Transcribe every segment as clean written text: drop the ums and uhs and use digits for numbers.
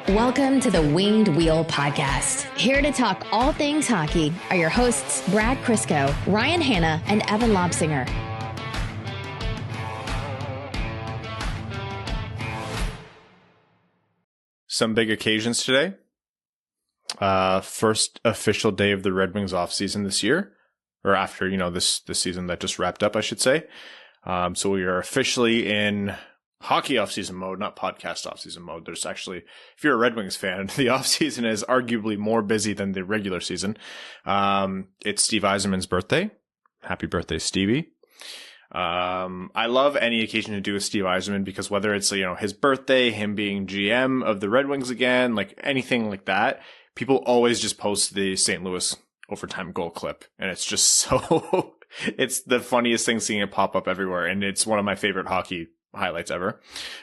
Welcome to the Winged Wheel Podcast. Here to talk all things hockey are your hosts, Brad Crisco, Ryan Hanna, and Evan Lobsinger. Some big occasions today. First official day of the Red Wings offseason this year, or after, this season that just wrapped up, I should say. So we are officially in hockey offseason mode, not podcast offseason mode. There's actually, if you're a Red Wings fan, the offseason is arguably more busy than the regular season. It's Steve Yzerman's birthday. Happy birthday, Stevie. I love any occasion to do with Steve Yzerman because whether it's, his birthday, him being GM of the Red Wings again, like anything like that, people always just post the St. Louis overtime goal clip. And it's just so, it's the funniest thing seeing it pop up everywhere. And it's one of my favorite hockey highlights ever.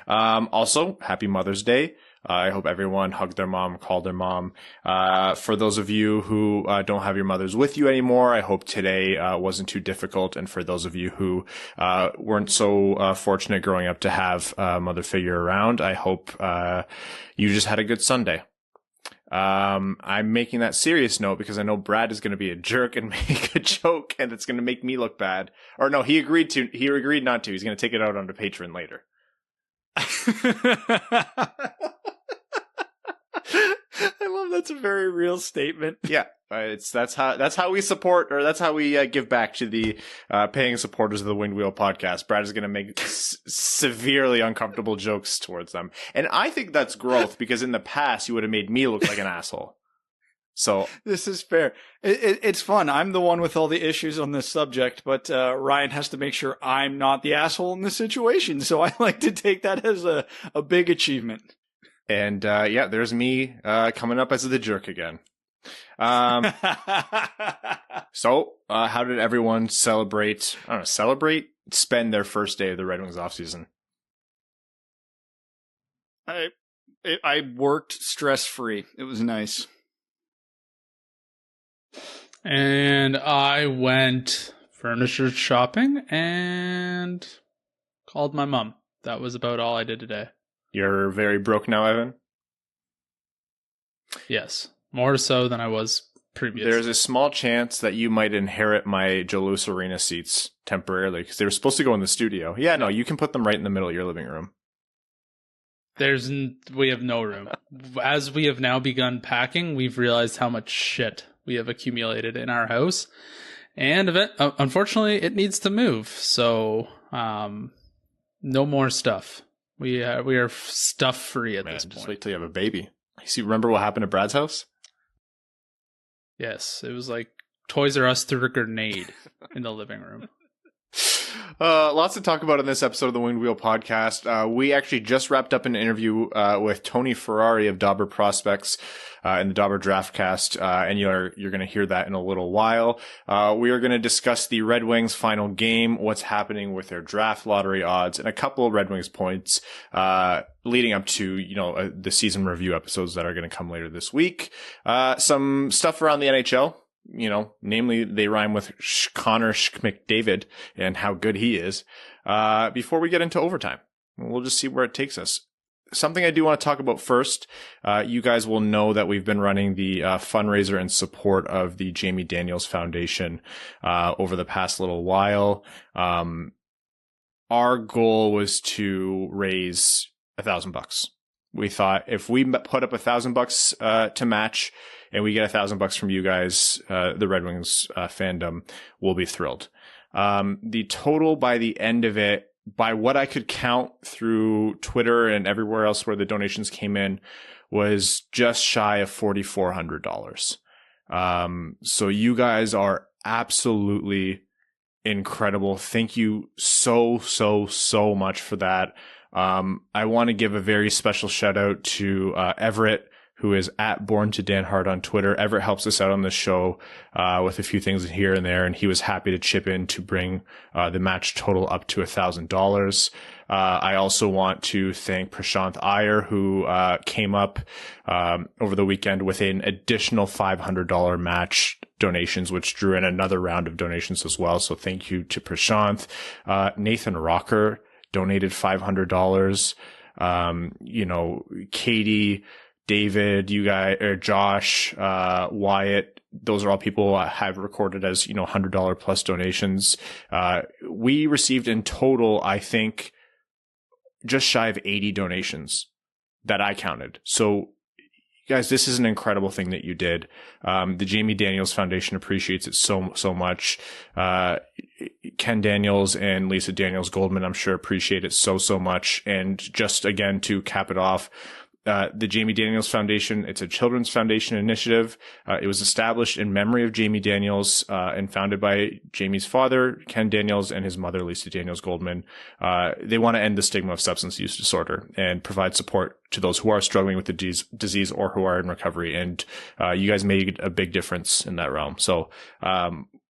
Also, happy Mother's Day. I hope everyone hugged their mom, called their mom. For those of you who don't have your mothers with you anymore, I hope today wasn't too difficult. And for those of you who weren't so fortunate growing up to have a mother figure around, I hope you just had a good Sunday. I'm making that serious note because I know Brad is going to be a jerk and make a joke and it's going to make me look bad. Or no, he agreed not to. He's going to take it out on the Patreon later. I love that's a very real statement. Yeah, that's how we support, or that's how we give back to the paying supporters of the Winged Wheel podcast. Brad is going to make severely uncomfortable jokes towards them, and I think that's growth because in the past you would have made me look like an asshole. So this is fair. It's fun. I'm the one with all the issues on this subject, but Ryan has to make sure I'm not the asshole in this situation. So I like to take that as a big achievement. And there's me coming up as the jerk again. So how did everyone celebrate? I don't know, spend their first day of the Red Wings offseason? I worked stress-free. It was nice. And I went furniture shopping and called my mom. That was about all I did today. You're very broke now, Evan? Yes, more so than I was previously. There's a small chance that you might inherit my Jalous Arena seats temporarily because they were supposed to go in the studio. Yeah, no, you can put them right in the middle of your living room. We have no room. As we have now begun packing, we've realized how much shit we have accumulated in our house. And unfortunately, it needs to move. So, no more stuff. We are stuff free at this point. Just wait till you have a baby. Remember what happened at Brad's house? Yes, it was like Toys R Us threw a grenade in the living room. Lots to talk about in this episode of the Winged Wheel podcast. We actually just wrapped up an interview with Tony Ferrari of Dobber Prospects in the Dobber Draftcast, and you're going to hear that in a little while. We are going to discuss the Red Wings' final game, what's happening with their draft lottery odds, and a couple of Red Wings points leading up to the season review episodes that are going to come later this week. Some stuff around the NHL. Namely they rhyme with Connor McDavid and how good he is, before we get into overtime. We'll just see where it takes us. Something I do want to talk about first, you guys will know that we've been running the fundraiser in support of the Jamie Daniels Foundation over the past little while. Our goal was to raise $1,000. We thought if we put up $1,000 to match and we get $1,000 from you guys, the Red Wings fandom, we'll be thrilled. The total by the end of it, by what I could count through Twitter and everywhere else where the donations came in, was just shy of $4,400. So you guys are absolutely incredible. Thank you so much for that. I want to give a very special shout out to Everett, who is at Born to Dan Hart on Twitter. Everett helps us out on the show with a few things here and there, and he was happy to chip in to bring the match total up to $1,000. I also want to thank Prashanth Iyer, who came up over the weekend with an additional $500 match donations, which drew in another round of donations as well. So thank you to Prashanth. Nathan Rocker donated $500. Katie David, you guys, or Josh, Wyatt, those are all people I have recorded as, $100 plus donations. We received in total, I think, just shy of 80 donations that I counted. So, guys, this is an incredible thing that you did. The Jamie Daniels Foundation appreciates it so much. Ken Daniels and Lisa Daniels Goldman, I'm sure, appreciate it so much. And just again, to cap it off, the Jamie Daniels Foundation, it's a children's foundation initiative. It was established in memory of Jamie Daniels, and founded by Jamie's father, Ken Daniels, and his mother, Lisa Daniels Goldman. They want to end the stigma of substance use disorder and provide support to those who are struggling with the disease or who are in recovery. And, you guys made a big difference in that realm. So,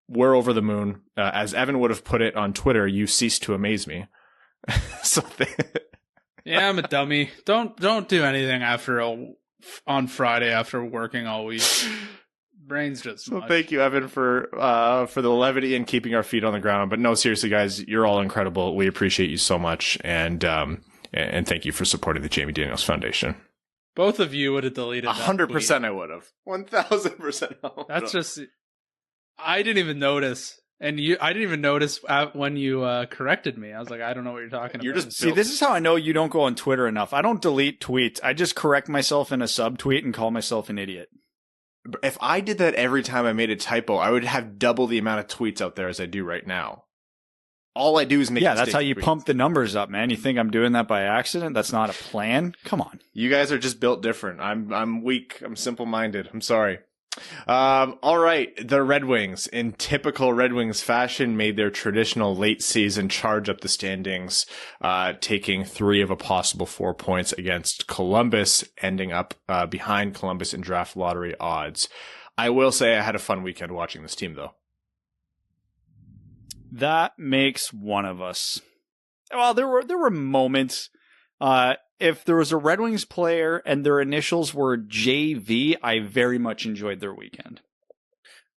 we're over the moon. As Evan would have put it on Twitter, you ceased to amaze me. So yeah, I'm a dummy. Don't do anything on Friday after working all week. Brain's just so mush. Thank you, Evan, for the levity and keeping our feet on the ground. But no, seriously, guys, you're all incredible. We appreciate you so much, and thank you for supporting the Jamie Daniels Foundation. Both of you would have deleted that 100%. I would have 1,000%. That's just. I didn't even notice. And I didn't even notice when you corrected me. I was like, I don't know what you're talking about. See, this is how I know you don't go on Twitter enough. I don't delete tweets. I just correct myself in a subtweet and call myself an idiot. If I did that every time I made a typo, I would have double the amount of tweets out there as I do right now. All I do is make that's how you pump the numbers up, man. You think I'm doing that by accident? That's not a plan? Come on. You guys are just built different. I'm weak. I'm simple-minded. I'm sorry. All right. The Red Wings, in typical Red Wings fashion, made their traditional late season charge up the standings, taking 3 of a possible 4 points against Columbus, ending up behind Columbus in draft lottery odds. I will say I had a fun weekend watching this team, though. That makes one of us. Well, there were moments. If there was a Red Wings player and their initials were JV, I very much enjoyed their weekend.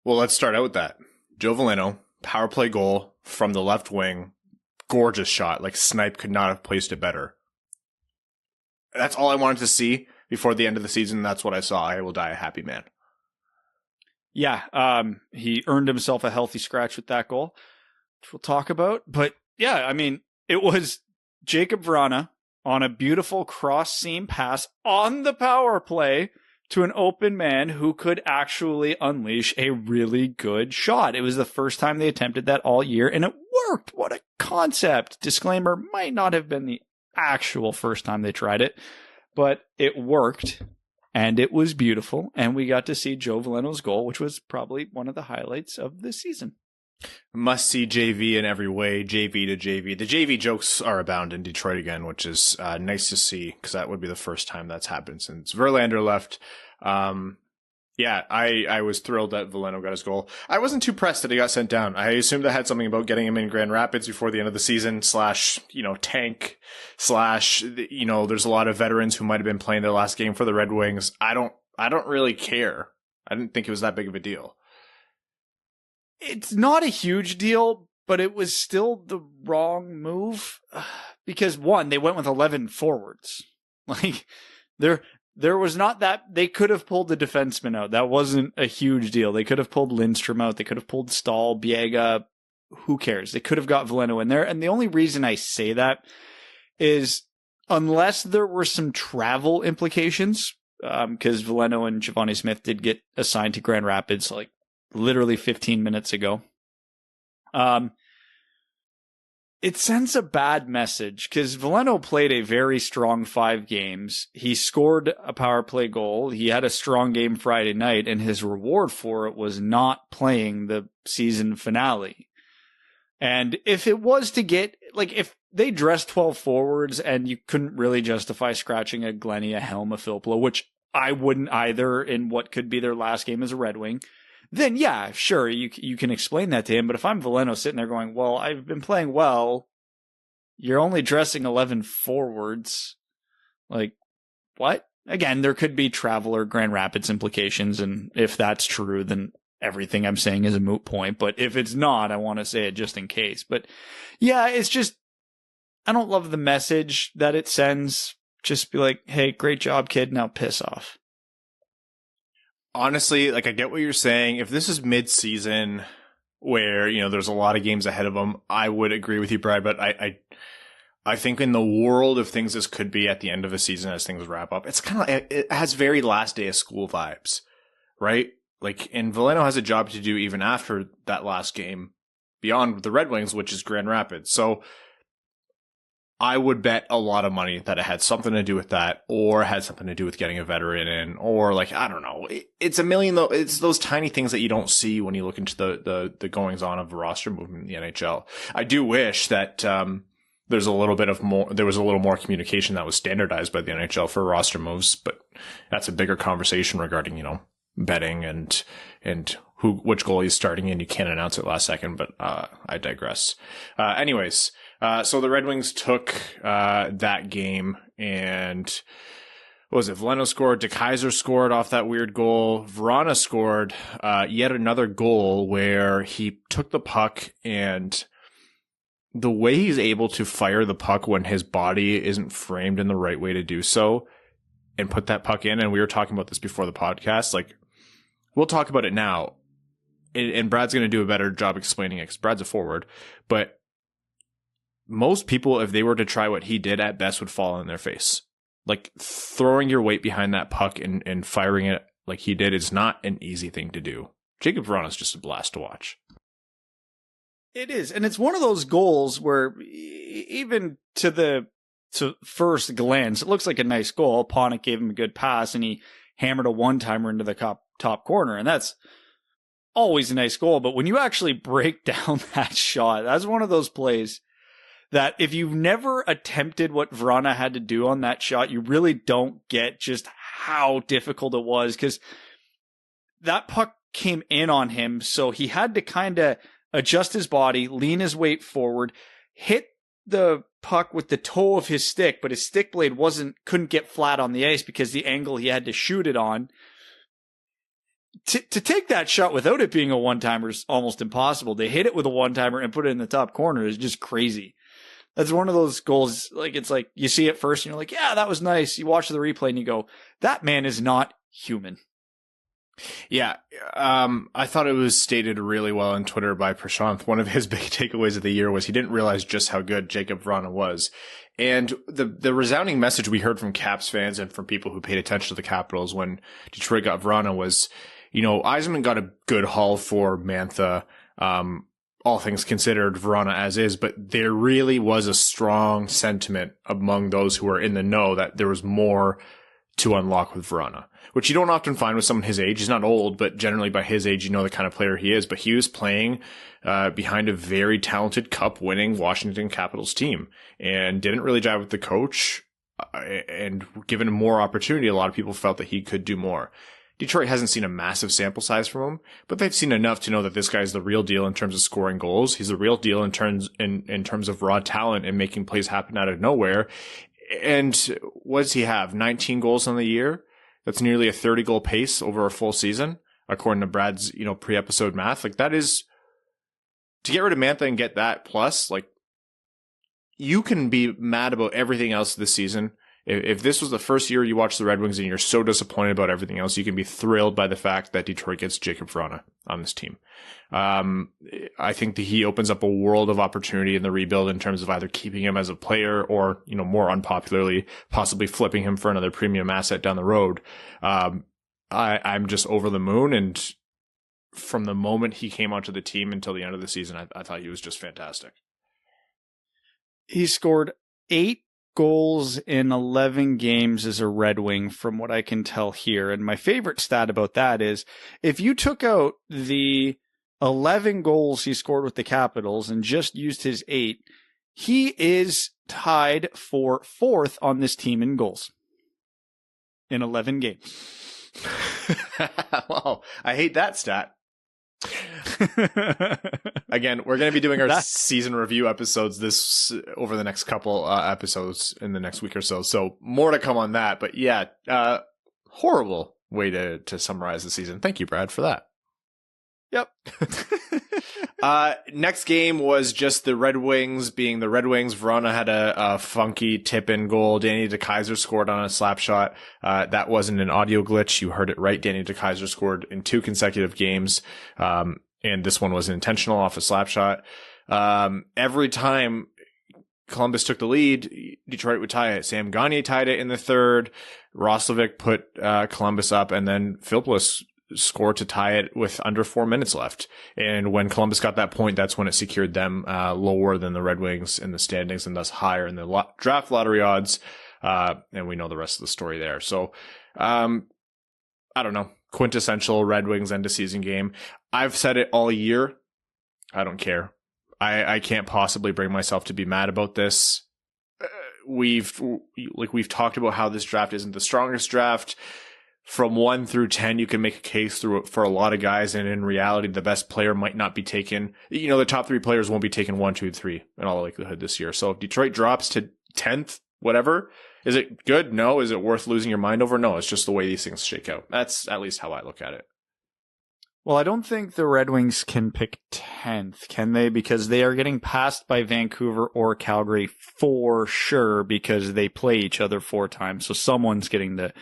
Well, let's start out with that. Joe Veleno, power play goal from the left wing. Gorgeous shot. Like Snipe could not have placed it better. That's all I wanted to see before the end of the season. That's what I saw. I will die a happy man. Yeah, he earned himself a healthy scratch with that goal, which we'll talk about. But yeah, I mean, it was Jacob Vrana on a beautiful cross-seam pass on the power play to an open man who could actually unleash a really good shot. It was the first time they attempted that all year, and it worked. What a concept. Disclaimer, might not have been the actual first time they tried it, but it worked, and it was beautiful, and we got to see Joe Veleno's goal, which was probably one of the highlights of the season. Must see JV in every way, JV to JV. The JV jokes are abound in Detroit again, which is nice to see, because that would be the first time that's happened since Verlander left. Yeah, I was thrilled that Veleno got his goal. I wasn't too pressed that he got sent down. I assumed that had something about getting him in Grand Rapids before the end of the season, tank, there's a lot of veterans who might have been playing their last game for the Red Wings. I don't really care. I didn't think it was that big of a deal. It's not a huge deal, but it was still the wrong move because, one, they went with 11 forwards. Like, there was not that. They could have pulled the defenseman out. That wasn't a huge deal. They could have pulled Lindstrom out. They could have pulled Stahl, Biega. Who cares? They could have got Veleno in there. And the only reason I say that is unless there were some travel implications, because Veleno and Giovanni Smith did get assigned to Grand Rapids, like, literally 15 minutes ago. It sends a bad message because Veleno played a very strong 5 games. He scored a power play goal. He had a strong game Friday night, and his reward for it was not playing the season finale. And if it was to get, like, if they dressed 12 forwards and you couldn't really justify scratching a Glennie, a Helm, a Filppula, which I wouldn't either in what could be their last game as a Red Wing, then yeah, sure, you can explain that to him. But if I'm Veleno sitting there going, well, I've been playing well, you're only dressing 11 forwards, like, what? Again, there could be travel or Grand Rapids implications, and if that's true, then everything I'm saying is a moot point. But if it's not, I want to say it just in case. But yeah, it's just, I don't love the message that it sends, just be like, hey, great job, kid. Now piss off. Honestly, like, I get what you're saying. If this is mid-season where, there's a lot of games ahead of them, I would agree with you, Brad. But I think in the world of things this could be at the end of a season as things wrap up, it's kind of, it has very last day of school vibes, right? Like, and Veleno has a job to do even after that last game beyond the Red Wings, which is Grand Rapids. So I would bet a lot of money that it had something to do with that, or had something to do with getting a veteran in, or like, I don't know. It's a million, though. It's those tiny things that you don't see when you look into the goings on of roster movement in the NHL. I do wish that, there was a little more communication that was standardized by the NHL for roster moves, but that's a bigger conversation regarding, betting and which goalie is starting, and you can't announce it last second, but I digress. Anyways, so the Red Wings took that game, and what was it? Veleno scored, DeKeyser scored off that weird goal. Vrana scored yet another goal where he took the puck, and the way he's able to fire the puck when his body isn't framed in the right way to do so and put that puck in. And we were talking about this before the podcast. Like, we'll talk about it now. And Brad's going to do a better job explaining it because Brad's a forward. But most people, if they were to try what he did, at best would fall on their face. Like, throwing your weight behind that puck and firing it like he did is not an easy thing to do. Jacob Vrana is just a blast to watch. It is. And it's one of those goals where even to first glance, it looks like a nice goal. Panik gave him a good pass and he hammered a one-timer into the top corner. And that's always a nice goal. But when you actually break down that shot, that's one of those plays that if you've never attempted what Vrana had to do on that shot, you really don't get just how difficult it was, because that puck came in on him. So he had to kind of adjust his body, lean his weight forward, hit the puck with the toe of his stick, but his stick blade couldn't get flat on the ice because the angle he had to shoot it on. To take that shot without it being a one-timer is almost impossible. They hit it with a one-timer and put it in the top corner is just crazy. That's one of those goals, like, it's like you see it first and you're like, yeah, that was nice. You watch the replay and you go, that man is not human. Yeah, I thought it was stated really well on Twitter by Prashanth. One of his big takeaways of the year was he didn't realize just how good Jacob Vrana was. And the resounding message we heard from Caps fans and from people who paid attention to the Capitals when Detroit got Vrana was, Yzerman got a good haul for Mantha, all things considered, Vrana as is, but there really was a strong sentiment among those who were in the know that there was more to unlock with Vrana, which you don't often find with someone his age. He's not old, but generally by his age, the kind of player he is. But he was playing behind a very talented cup-winning Washington Capitals team and didn't really jive with the coach. And given more opportunity, a lot of people felt that he could do more. Detroit hasn't seen a massive sample size from him, but they've seen enough to know that this guy's the real deal in terms of scoring goals. He's the real deal in terms of raw talent and making plays happen out of nowhere. And what does he have? 19 goals on the year? That's nearly a 30-goal pace over a full season, according to Brad's, pre-episode math. Like, that is, to get rid of Mantha and get that plus, like, you can be mad about everything else this season. If this was the first year you watch the Red Wings and you're so disappointed about everything else, you can be thrilled by the fact that Detroit gets Jacob Vrana on this team. I think that he opens up a world of opportunity in the rebuild in terms of either keeping him as a player or, more unpopularly, possibly flipping him for another premium asset down the road. I'm just over the moon. And from the moment he came onto the team until the end of the season, I thought he was just fantastic. He scored 8 goals in 11 games as a Red Wing, from what I can tell here. And my favorite stat about that is if you took out the 11 goals he scored with the Capitals and just used his 8, he is tied for 4th on this team in goals in 11 games. Wow, I hate that stat. Again, we're going to be doing our season review episodes over the next couple episodes in the next week or so. So more to come on that. But yeah, horrible way to summarize the season. Thank you, Brad, for that. Yep. Next game was just the Red Wings being the Red Wings. Verona had a funky tip-in goal. Danny DeKeyser scored on a slap shot. That wasn't an audio glitch. You heard it right. Danny DeKeyser scored in 2 consecutive games. And this one was intentional off a slap shot. Every time Columbus took the lead, Detroit would tie it. Sam Gagner tied it in the third. Roslovic put Columbus up, and then Philpolis scored to tie it with under 4 minutes left. And when Columbus got that point, that's when it secured them lower than the Red Wings in the standings and thus higher in the draft lottery odds. And we know the rest of the story there. So I don't know. Quintessential Red Wings end of season game. I've said it all year. I don't care. I can't possibly bring myself to be mad about this. We've talked about how this draft isn't the strongest draft. From 1 through 10, you can make a case for a lot of guys, and in reality, the best player might not be taken. You know, the top 3 players won't be taken 1, 2, 3 in all likelihood this year. So if Detroit drops to 10th, whatever, is it good? No. Is it worth losing your mind over? No. It's just the way these things shake out. That's at least how I look at it. Well, I don't think the Red Wings can pick 10th, can they? Because they are getting passed by Vancouver or Calgary for sure, because they play each other 4 times. So someone's getting the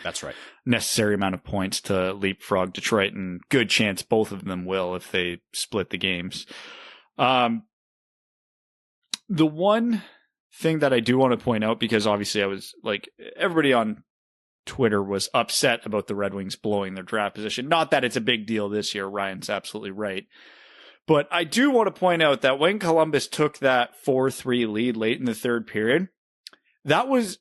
necessary amount of points to leapfrog Detroit, and good chance both of them will if they split the games. The one thing that I do want to point out, because obviously I was like, everybody on Twitter was upset about the Red Wings blowing their draft position. Not that it's a big deal this year. Ryan's absolutely right. But I do want to point out that when Columbus took that 4-3 lead late in the third period, that was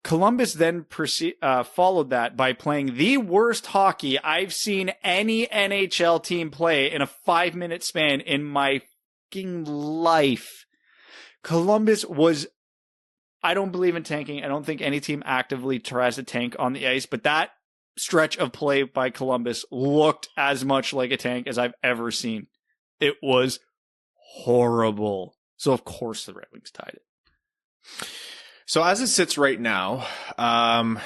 Columbus then followed that by playing the worst hockey I've seen any NHL team play in a 5-minute span in my fucking life. Columbus was, I don't believe in tanking. I don't think any team actively tries to tank on the ice, but that stretch of play by Columbus looked as much like a tank as I've ever seen. It was horrible. So of course the Red Wings tied it. So as it sits right now, and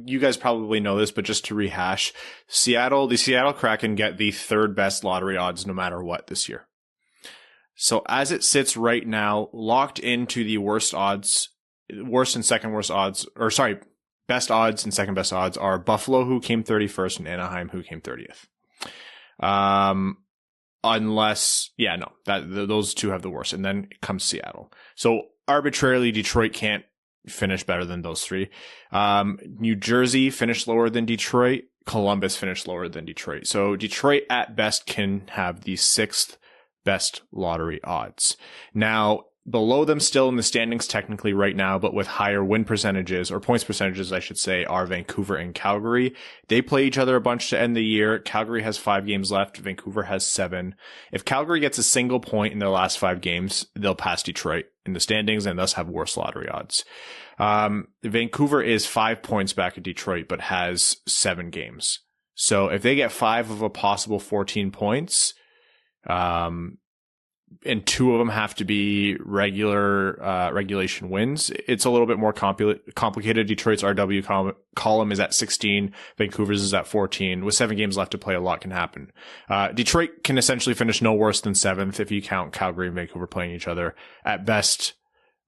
you guys probably know this, but just to rehash, the Seattle Kraken get the 3rd best lottery odds no matter what this year. So as it sits right now, locked into the worst and second worst odds, best odds and second best odds are Buffalo, who came 31st, and Anaheim, who came 30th. Those 2 have the worst, and then comes Seattle. So arbitrarily, Detroit can't finish better than those 3. New Jersey finished lower than Detroit. Columbus finished lower than Detroit. So Detroit at best can have the 6th best lottery odds. Now, below them still in the standings technically right now, but with higher win percentages, or points percentages, I should say, are Vancouver and Calgary. They play each other a bunch to end the year. Calgary has 5 games left. Vancouver has 7. If Calgary gets a single point in their last 5 games, they'll pass Detroit in the standings and thus have worse lottery odds. Vancouver is 5 points back at Detroit, but has 7 games. So if they get 5 of a possible 14 points, and 2 of them have to be regulation wins, it's a little bit more complicated. Detroit's RW column is at 16. Vancouver's is at 14. With 7 games left to play, a lot can happen. Detroit can essentially finish no worse than 7th if you count Calgary and Vancouver playing each other. At best,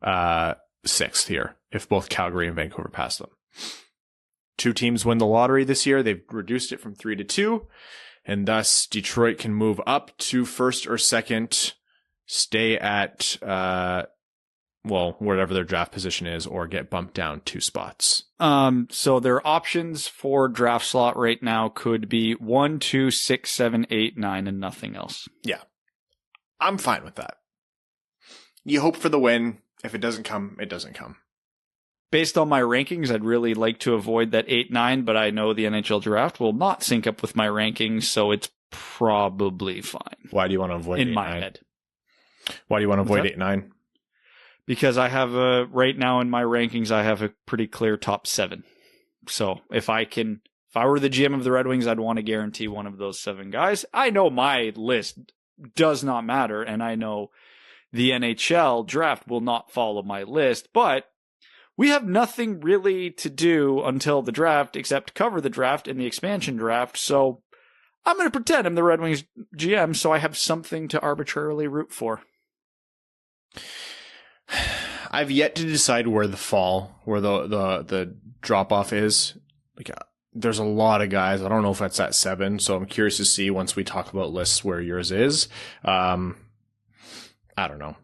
6th here, if both Calgary and Vancouver pass them. 2 teams win the lottery this year. They've reduced it from 3 to 2. And thus, Detroit can move up to 1st or 2nd, stay at, wherever their draft position is, or get bumped down 2 spots. So their options for draft slot right now could be 1, 2, 6, 7, 8, 9, and nothing else. Yeah. I'm fine with that. You hope for the win. If it doesn't come, it doesn't come. Based on my rankings, I'd really like to avoid that 8-9, but I know the NHL draft will not sync up with my rankings, so it's probably fine. Why do you want to avoid 8-9? In my head. Why do you want to avoid 8-9? Because I have right now in my rankings, I have a pretty clear top 7. So if I were the GM of the Red Wings, I'd want to guarantee one of those 7 guys. I know my list does not matter, and I know the NHL draft will not follow my list, but we have nothing really to do until the draft except cover the draft and the expansion draft. So I'm going to pretend I'm the Red Wings GM so I have something to arbitrarily root for. I've yet to decide where the drop off is. Like, there's a lot of guys. I don't know if that's at 7, so I'm curious to see once we talk about lists where yours is. I don't know.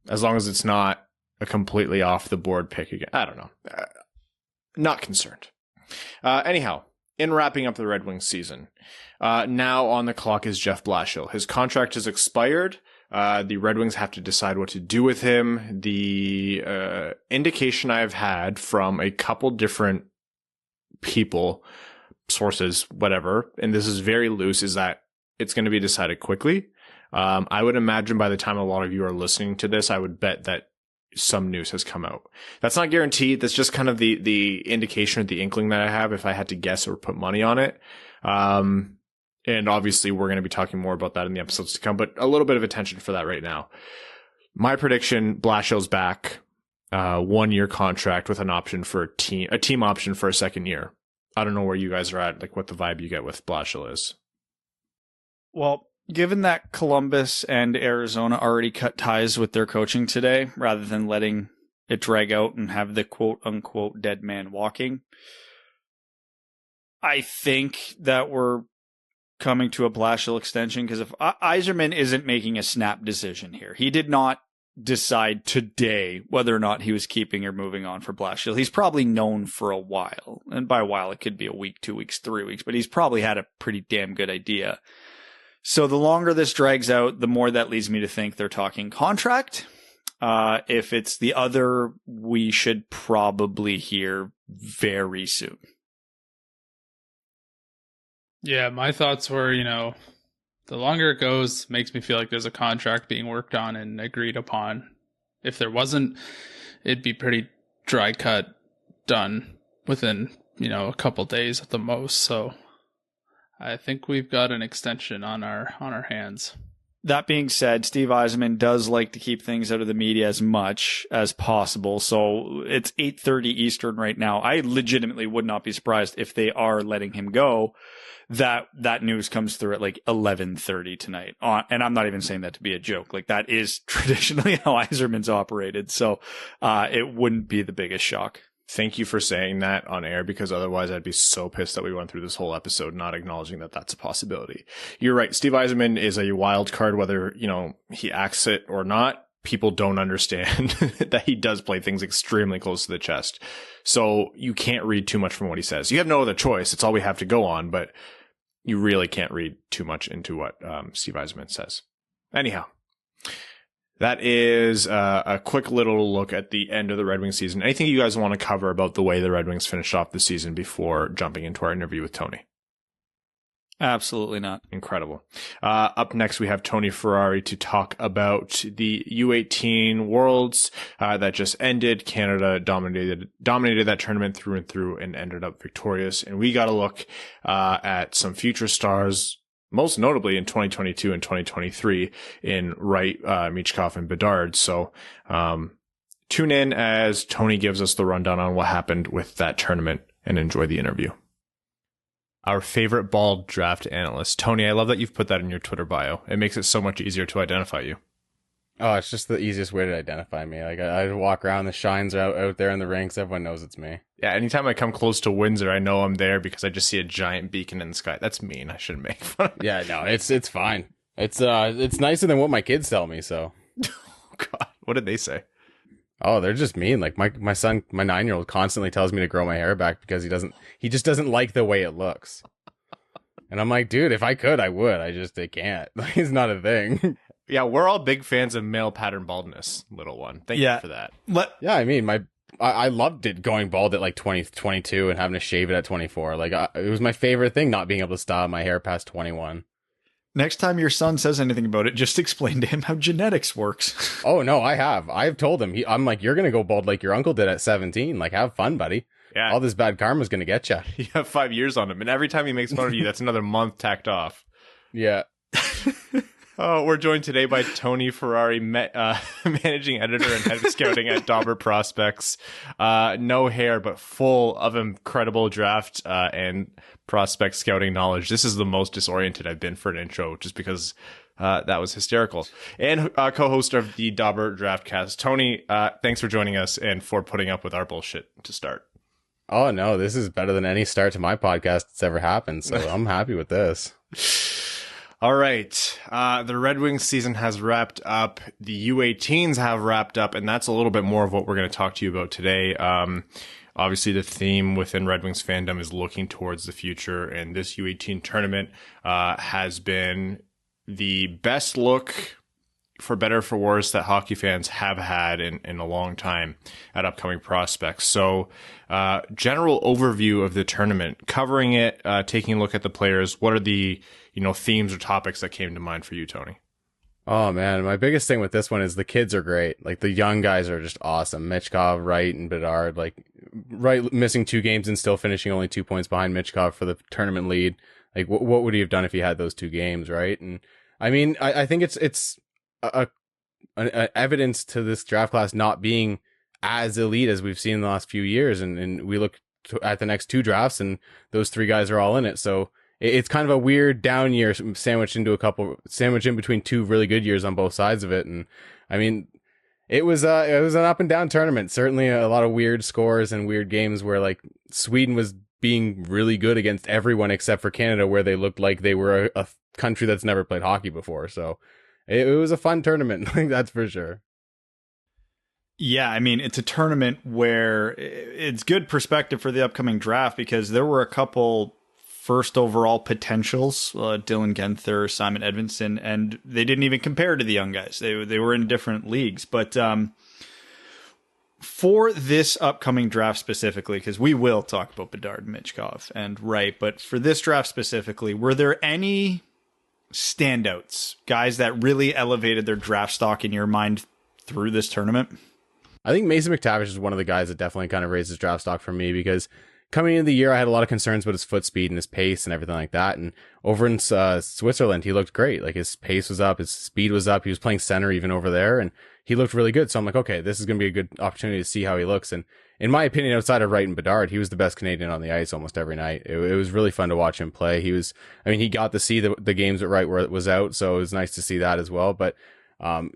As long as it's not a completely off the board pick again. I don't know. Not concerned. Anyhow, in wrapping up the Red Wings season, now on the clock is Jeff Blashill. His contract has expired. The Red Wings have to decide what to do with him. The indication I've had from a couple different people, sources, whatever, and this is very loose, is that it's going to be decided quickly. I would imagine by the time a lot of you are listening to this, I would bet that some news has come out. That's not guaranteed. That's just kind of the indication or the inkling that I have if I had to guess or put money on it. And obviously we're going to be talking more about that in the episodes to come, but a little bit of attention for that right now. My prediction, Blashill's back, 1-year contract with an option for a team option for a second year. I don't know where you guys are at, like what the vibe you get with Blashill is. Well, given that Columbus and Arizona already cut ties with their coaching today, rather than letting it drag out and have the quote-unquote dead man walking, I think that we're coming to a Blashill extension, because if Yzerman isn't making a snap decision here, he did not decide today whether or not he was keeping or moving on for Blashill. He's probably known for a while, and by a while it could be a week, 2 weeks, 3 weeks, but he's probably had a pretty damn good idea. So the longer this drags out, the more that leads me to think they're talking contract. If it's the other, we should probably hear very soon. Yeah, my thoughts were, the longer it goes, makes me feel like there's a contract being worked on and agreed upon. If there wasn't, it'd be pretty dry cut, done within, a couple days at the most. So I think we've got an extension on our hands. That being said, Steve Yzerman does like to keep things out of the media as much as possible. So it's 8:30 Eastern right now. I legitimately would not be surprised if they are letting him go. That news comes through at like 11:30 tonight. And I'm not even saying that to be a joke. Like, that is traditionally how Yzerman's operated. So it wouldn't be the biggest shock. Thank you for saying that on air, because otherwise I'd be so pissed that we went through this whole episode not acknowledging that that's a possibility. You're right. Steve Yzerman is a wild card, whether, he acts it or not. People don't understand that he does play things extremely close to the chest. So you can't read too much from what he says. You have no other choice. It's all we have to go on, but you really can't read too much into what Steve Yzerman says. Anyhow, that is a quick little look at the end of the Red Wings season. Anything you guys want to cover about the way the Red Wings finished off the season before jumping into our interview with Tony? Absolutely not. Incredible. Up next, we have Tony Ferrari to talk about the U18 Worlds that just ended. Canada dominated that tournament through and through and ended up victorious. And we got a look at some future stars, most notably in 2022 and 2023 in Wright, Michkov, and Bedard. So tune in as Tony gives us the rundown on what happened with that tournament, and enjoy the interview. Our favorite bald draft analyst. Tony, I love that you've put that in your Twitter bio. It makes it so much easier to identify you. Oh, it's just the easiest way to identify me. Like, I walk around, the shines are out there in the rinks. Everyone knows it's me. Yeah, anytime I come close to Windsor, I know I'm there because I just see a giant beacon in the sky. That's mean. I shouldn't make fun of it. Yeah, no, it's fine. It's nicer than what my kids tell me, so. Oh, God. What did they say? Oh, they're just mean. Like, my son, my 9-year-old, constantly tells me to grow my hair back because he just doesn't like the way it looks. And I'm like, dude, if I could, I would. I can't. Like, it's not a thing. Yeah, we're all big fans of male pattern baldness, little one. Thank you for that. Yeah, I mean, I loved it going bald at like 22 and having to shave it at 24. Like, it was my favorite thing, not being able to style my hair past 21. Next time your son says anything about it, just explain to him how genetics works. Oh, no, I have. I've told him. I'm like, you're going to go bald like your uncle did at 17. Like, have fun, buddy. Yeah. All this bad karma's going to get you. You have 5 years on him. And every time he makes fun of you, that's another month tacked off. Yeah. Oh, we're joined today by Tony Ferrari, managing editor and head of scouting at Dauber Prospects. No hair, but full of incredible draft and prospect scouting knowledge. This is the most disoriented I've been for an intro, just because that was hysterical. And co-host of the Dauber Draftcast. Tony, thanks for joining us and for putting up with our bullshit to start. Oh, no, this is better than any start to my podcast that's ever happened, so I'm happy with this. All right. The Red Wings season has wrapped up. The U18s have wrapped up, and that's a little bit more of what we're going to talk to you about today. Obviously, the theme within Red Wings fandom is looking towards the future, and this U18 tournament has been the best look, for better or for worse, that hockey fans have had in a long time at upcoming prospects. So, general overview of the tournament, covering it, taking a look at the players. What are the themes or topics that came to mind for you, Tony? Oh, man, my biggest thing with this one is the kids are great. Like, the young guys are just awesome. Michkov, Wright, and Bedard. Like, Wright missing 2 games and still finishing only 2 points behind Michkov for the tournament lead. Like, what would he have done if he had those 2 games, right? And I mean, I think it's an evidence to this draft class not being as elite as we've seen in the last few years. And we look at the next 2 drafts, and those 3 guys are all in it. So it's kind of a weird down year sandwiched in between 2 really good years on both sides of it. And I mean, it was an up and down tournament. Certainly a lot of weird scores and weird games where like Sweden was being really good against everyone except for Canada, where they looked like they were a country that's never played hockey before. So it was a fun tournament. Like, that's for sure. Yeah, I mean, it's a tournament where it's good perspective for the upcoming draft because there were a couple first overall potentials, Dylan Genther, Simon Edvinsson, and they didn't even compare to the young guys. They were in different leagues. But for this upcoming draft specifically, because we will talk about Bedard, Michkov, and Wright, but for this draft specifically, were there any standouts, guys that really elevated their draft stock in your mind through this tournament? I think Mason McTavish is one of the guys that definitely kind of raised his draft stock for me because coming into the year, I had a lot of concerns about his foot speed and his pace and everything like that. And over in Switzerland, he looked great. Like, his pace was up, his speed was up. He was playing center even over there, and he looked really good. So I'm like, okay, this is going to be a good opportunity to see how he looks. And in my opinion, outside of Wright and Bedard, he was the best Canadian on the ice almost every night. It was really fun to watch him play. He got to see the games at Wright where it was out, so it was nice to see that as well. But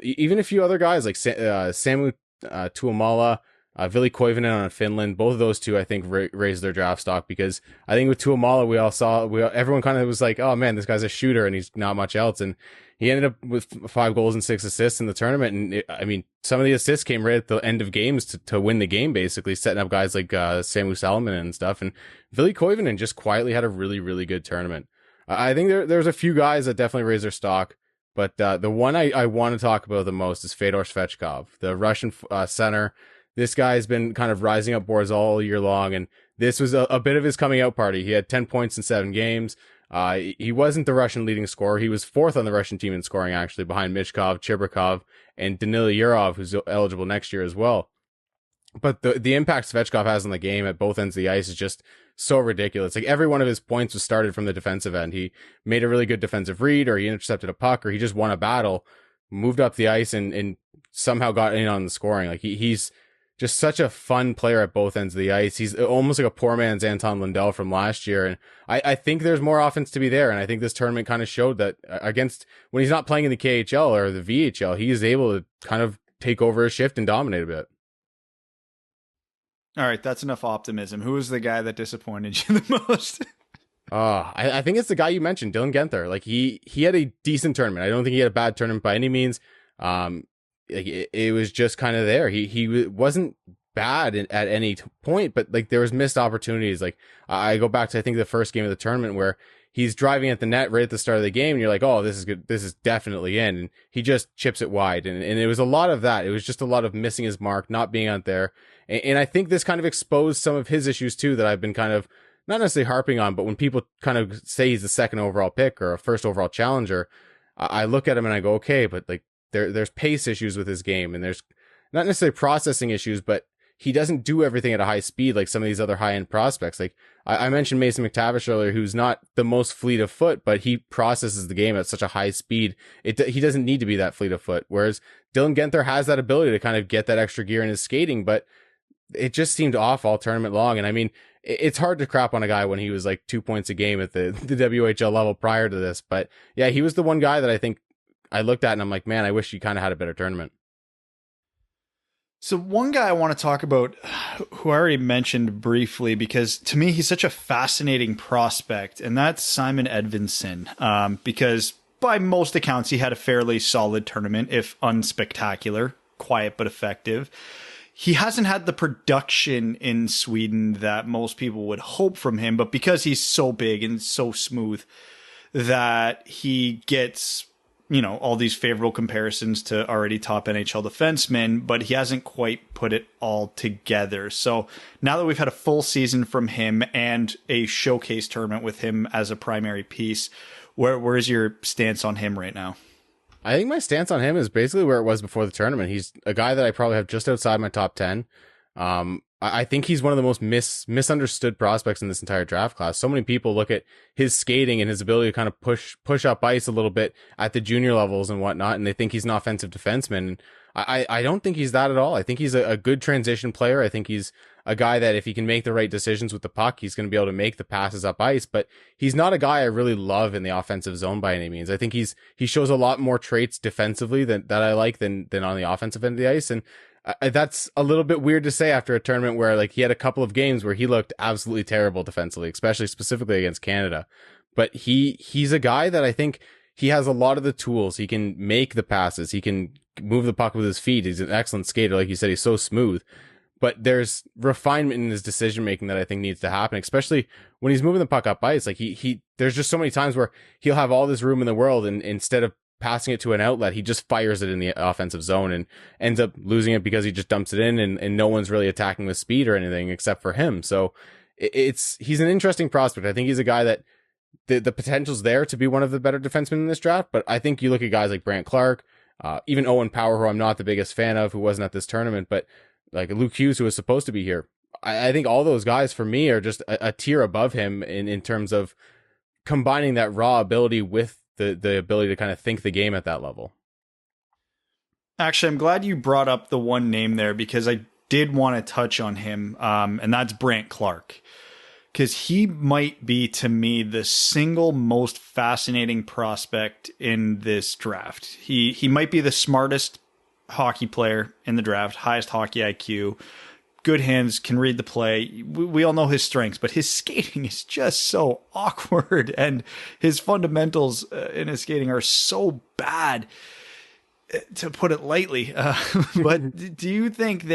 even a few other guys like Samu Tuomala, Ville Koivunen on Finland, both of those 2, I think, raised their draft stock because I think with Tuomala, everyone kind of was like, oh man, this guy's a shooter and he's not much else. And he ended up with 5 goals and 6 assists in the tournament. And some of the assists came right at the end of games to win the game, basically setting up guys like Samu Salomon and stuff. And Ville Koivunen just quietly had a really, really good tournament. I think there's a few guys that definitely raised their stock. But the one I want to talk about the most is Fedor Svechkov, the Russian center. This guy's been kind of rising up boards all year long, and this was a bit of his coming out party. He had 10 points in 7 games. He wasn't the Russian leading scorer. He was 4th on the Russian team in scoring, actually, behind Michkov, Chibrikov, and Danila Yurov, who's eligible next year as well. But the impact Svechkov has on the game at both ends of the ice is just so ridiculous. Like, every one of his points was started from the defensive end. He made a really good defensive read, or he intercepted a puck, or he just won a battle, moved up the ice, and somehow got in on the scoring. Like, he's just such a fun player at both ends of the ice. He's almost like a poor man's Anton Lundell from last year. And I think there's more offense to be there. And I think this tournament kind of showed that when he's not playing in the KHL or the VHL, he is able to kind of take over a shift and dominate a bit. All right, that's enough optimism. Who was the guy that disappointed you the most? I think it's the guy you mentioned, Dylan Genther. Like, he had a decent tournament. I don't think he had a bad tournament by any means. It was just kind of there. He wasn't bad at any point, but like, there was missed opportunities. Like, I go back to, I think, the first game of the tournament where he's driving at the net right at the start of the game, and you're like, oh, this is good. This is definitely in. And he just chips it wide. And it was a lot of that. It was just a lot of missing his mark, not being out there. And I think this kind of exposed some of his issues too, that I've been kind of not necessarily harping on, but when people kind of say he's the 2nd overall pick or a 1st overall challenger, I look at him and I go, okay, but like, there's pace issues with his game, and there's not necessarily processing issues, but he doesn't do everything at a high speed like some of these other high end prospects. Like I mentioned Mason McTavish earlier, who's not the most fleet of foot, but he processes the game at such a high speed. He doesn't need to be that fleet of foot. Whereas Dylan Guenther has that ability to kind of get that extra gear in his skating, but it just seemed off all tournament long. And I mean, it's hard to crap on a guy when he was like 2 points a game at the WHL level prior to this. But yeah, he was the one guy that I think I looked at and I'm like, man, I wish he kind of had a better tournament. So one guy I want to talk about, who I already mentioned briefly, because to me, he's such a fascinating prospect, and that's Simon Edvinsson. Because by most accounts, he had a fairly solid tournament, if unspectacular, quiet but effective. He hasn't had the production in Sweden that most people would hope from him, but because he's so big and so smooth that he gets, you know, all these favorable comparisons to already top NHL defensemen, but he hasn't quite put it all together. So now that we've had a full season from him and a showcase tournament with him as a primary piece, where's your stance on him right now? I think my stance on him is basically where it was before the tournament. He's a guy that I probably have just outside my top 10. I think he's one of the most misunderstood prospects in this entire draft class. So many people look at his skating and his ability to kind of push up ice a little bit at the junior levels and whatnot, and they think he's an offensive defenseman. I don't think he's that at all. I think he's a good transition player. I think he's a guy that if he can make the right decisions with the puck, he's going to be able to make the passes up ice, but he's not a guy I really love in the offensive zone by any means. I think he shows a lot more traits defensively that I like than on the offensive end of the ice. And that's a little bit weird to say after a tournament where like he had a couple of games where he looked absolutely terrible defensively, especially specifically against Canada. But he's a guy that I think he has a lot of the tools. He can make the passes. He can move the puck with his feet. He's an excellent skater. Like you said, he's so smooth. But there's refinement in his decision making that I think needs to happen, especially when he's moving the puck up ice. Like there's just so many times where he'll have all this room in the world, and instead of passing it to an outlet, he just fires it in the offensive zone and ends up losing it because he just dumps it in, and no one's really attacking with speed or anything except for him. So he's an interesting prospect. I think he's a guy that the potential's there to be one of the better defensemen in this draft. But I think you look at guys like Brant Clark, even Owen Power, who I'm not the biggest fan of, who wasn't at this tournament, but like Luke Hughes, who was supposed to be here. I think all those guys for me are just a tier above him in terms of combining that raw ability with the ability to kind of think the game at that level. Actually, I'm glad you brought up the one name there, because I did want to touch on him, and that's Brant Clark. Because he might be, to me, the single most fascinating prospect in this draft. He might be the smartest hockey player in the draft, highest hockey IQ, good hands, can read the play. We all know his strengths, but his skating is just so awkward, and his fundamentals in his skating are so bad, to put it lightly. But do you think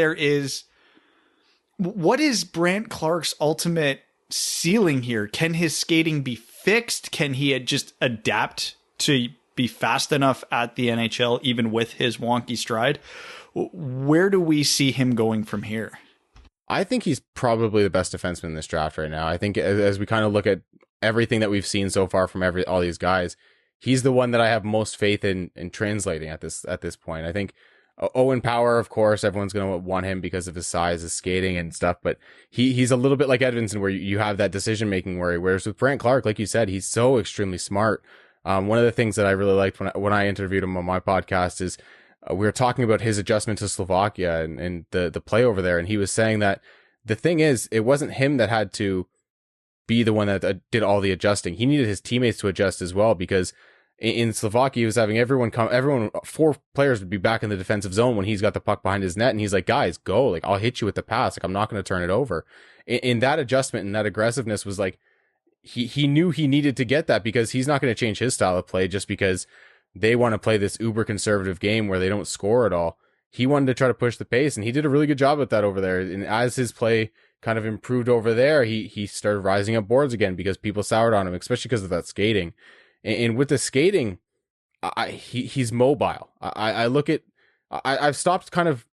what is Brant Clark's ultimate ceiling here? Can his skating be fixed? Can he just adapt to be fast enough at the NHL, even with his wonky stride? Where do we see him going from here? I think he's probably the best defenseman in this draft right now. I think as we kind of look at everything that we've seen so far from all these guys, he's the one that I have most faith in translating at this point. I think Owen Power, of course, everyone's going to want him because of his size, his skating and stuff, but he's a little bit like Edvinsson, where you have that decision making worry. Whereas with Brant Clark, like you said, he's so extremely smart. One of the things that I really liked when I interviewed him on my podcast is we were talking about his adjustment to Slovakia and the play over there. And he was saying that the thing is, it wasn't him that had to be the one that did all the adjusting. He needed his teammates to adjust as well, because in Slovakia, he was having everyone, 4 players would be back in the defensive zone when he's got the puck behind his net. And he's like, guys, go, like, I'll hit you with the pass. Like, I'm not going to turn it over. In that adjustment and that aggressiveness was like, he knew he needed to get that, because he's not going to change his style of play just because they want to play this uber conservative game where they don't score at all. He wanted to try to push the pace, and he did a really good job with that over there. And as his play kind of improved over there, he started rising up boards again because people soured on him, especially because of that skating. And with the skating, he's mobile. I've stopped kind of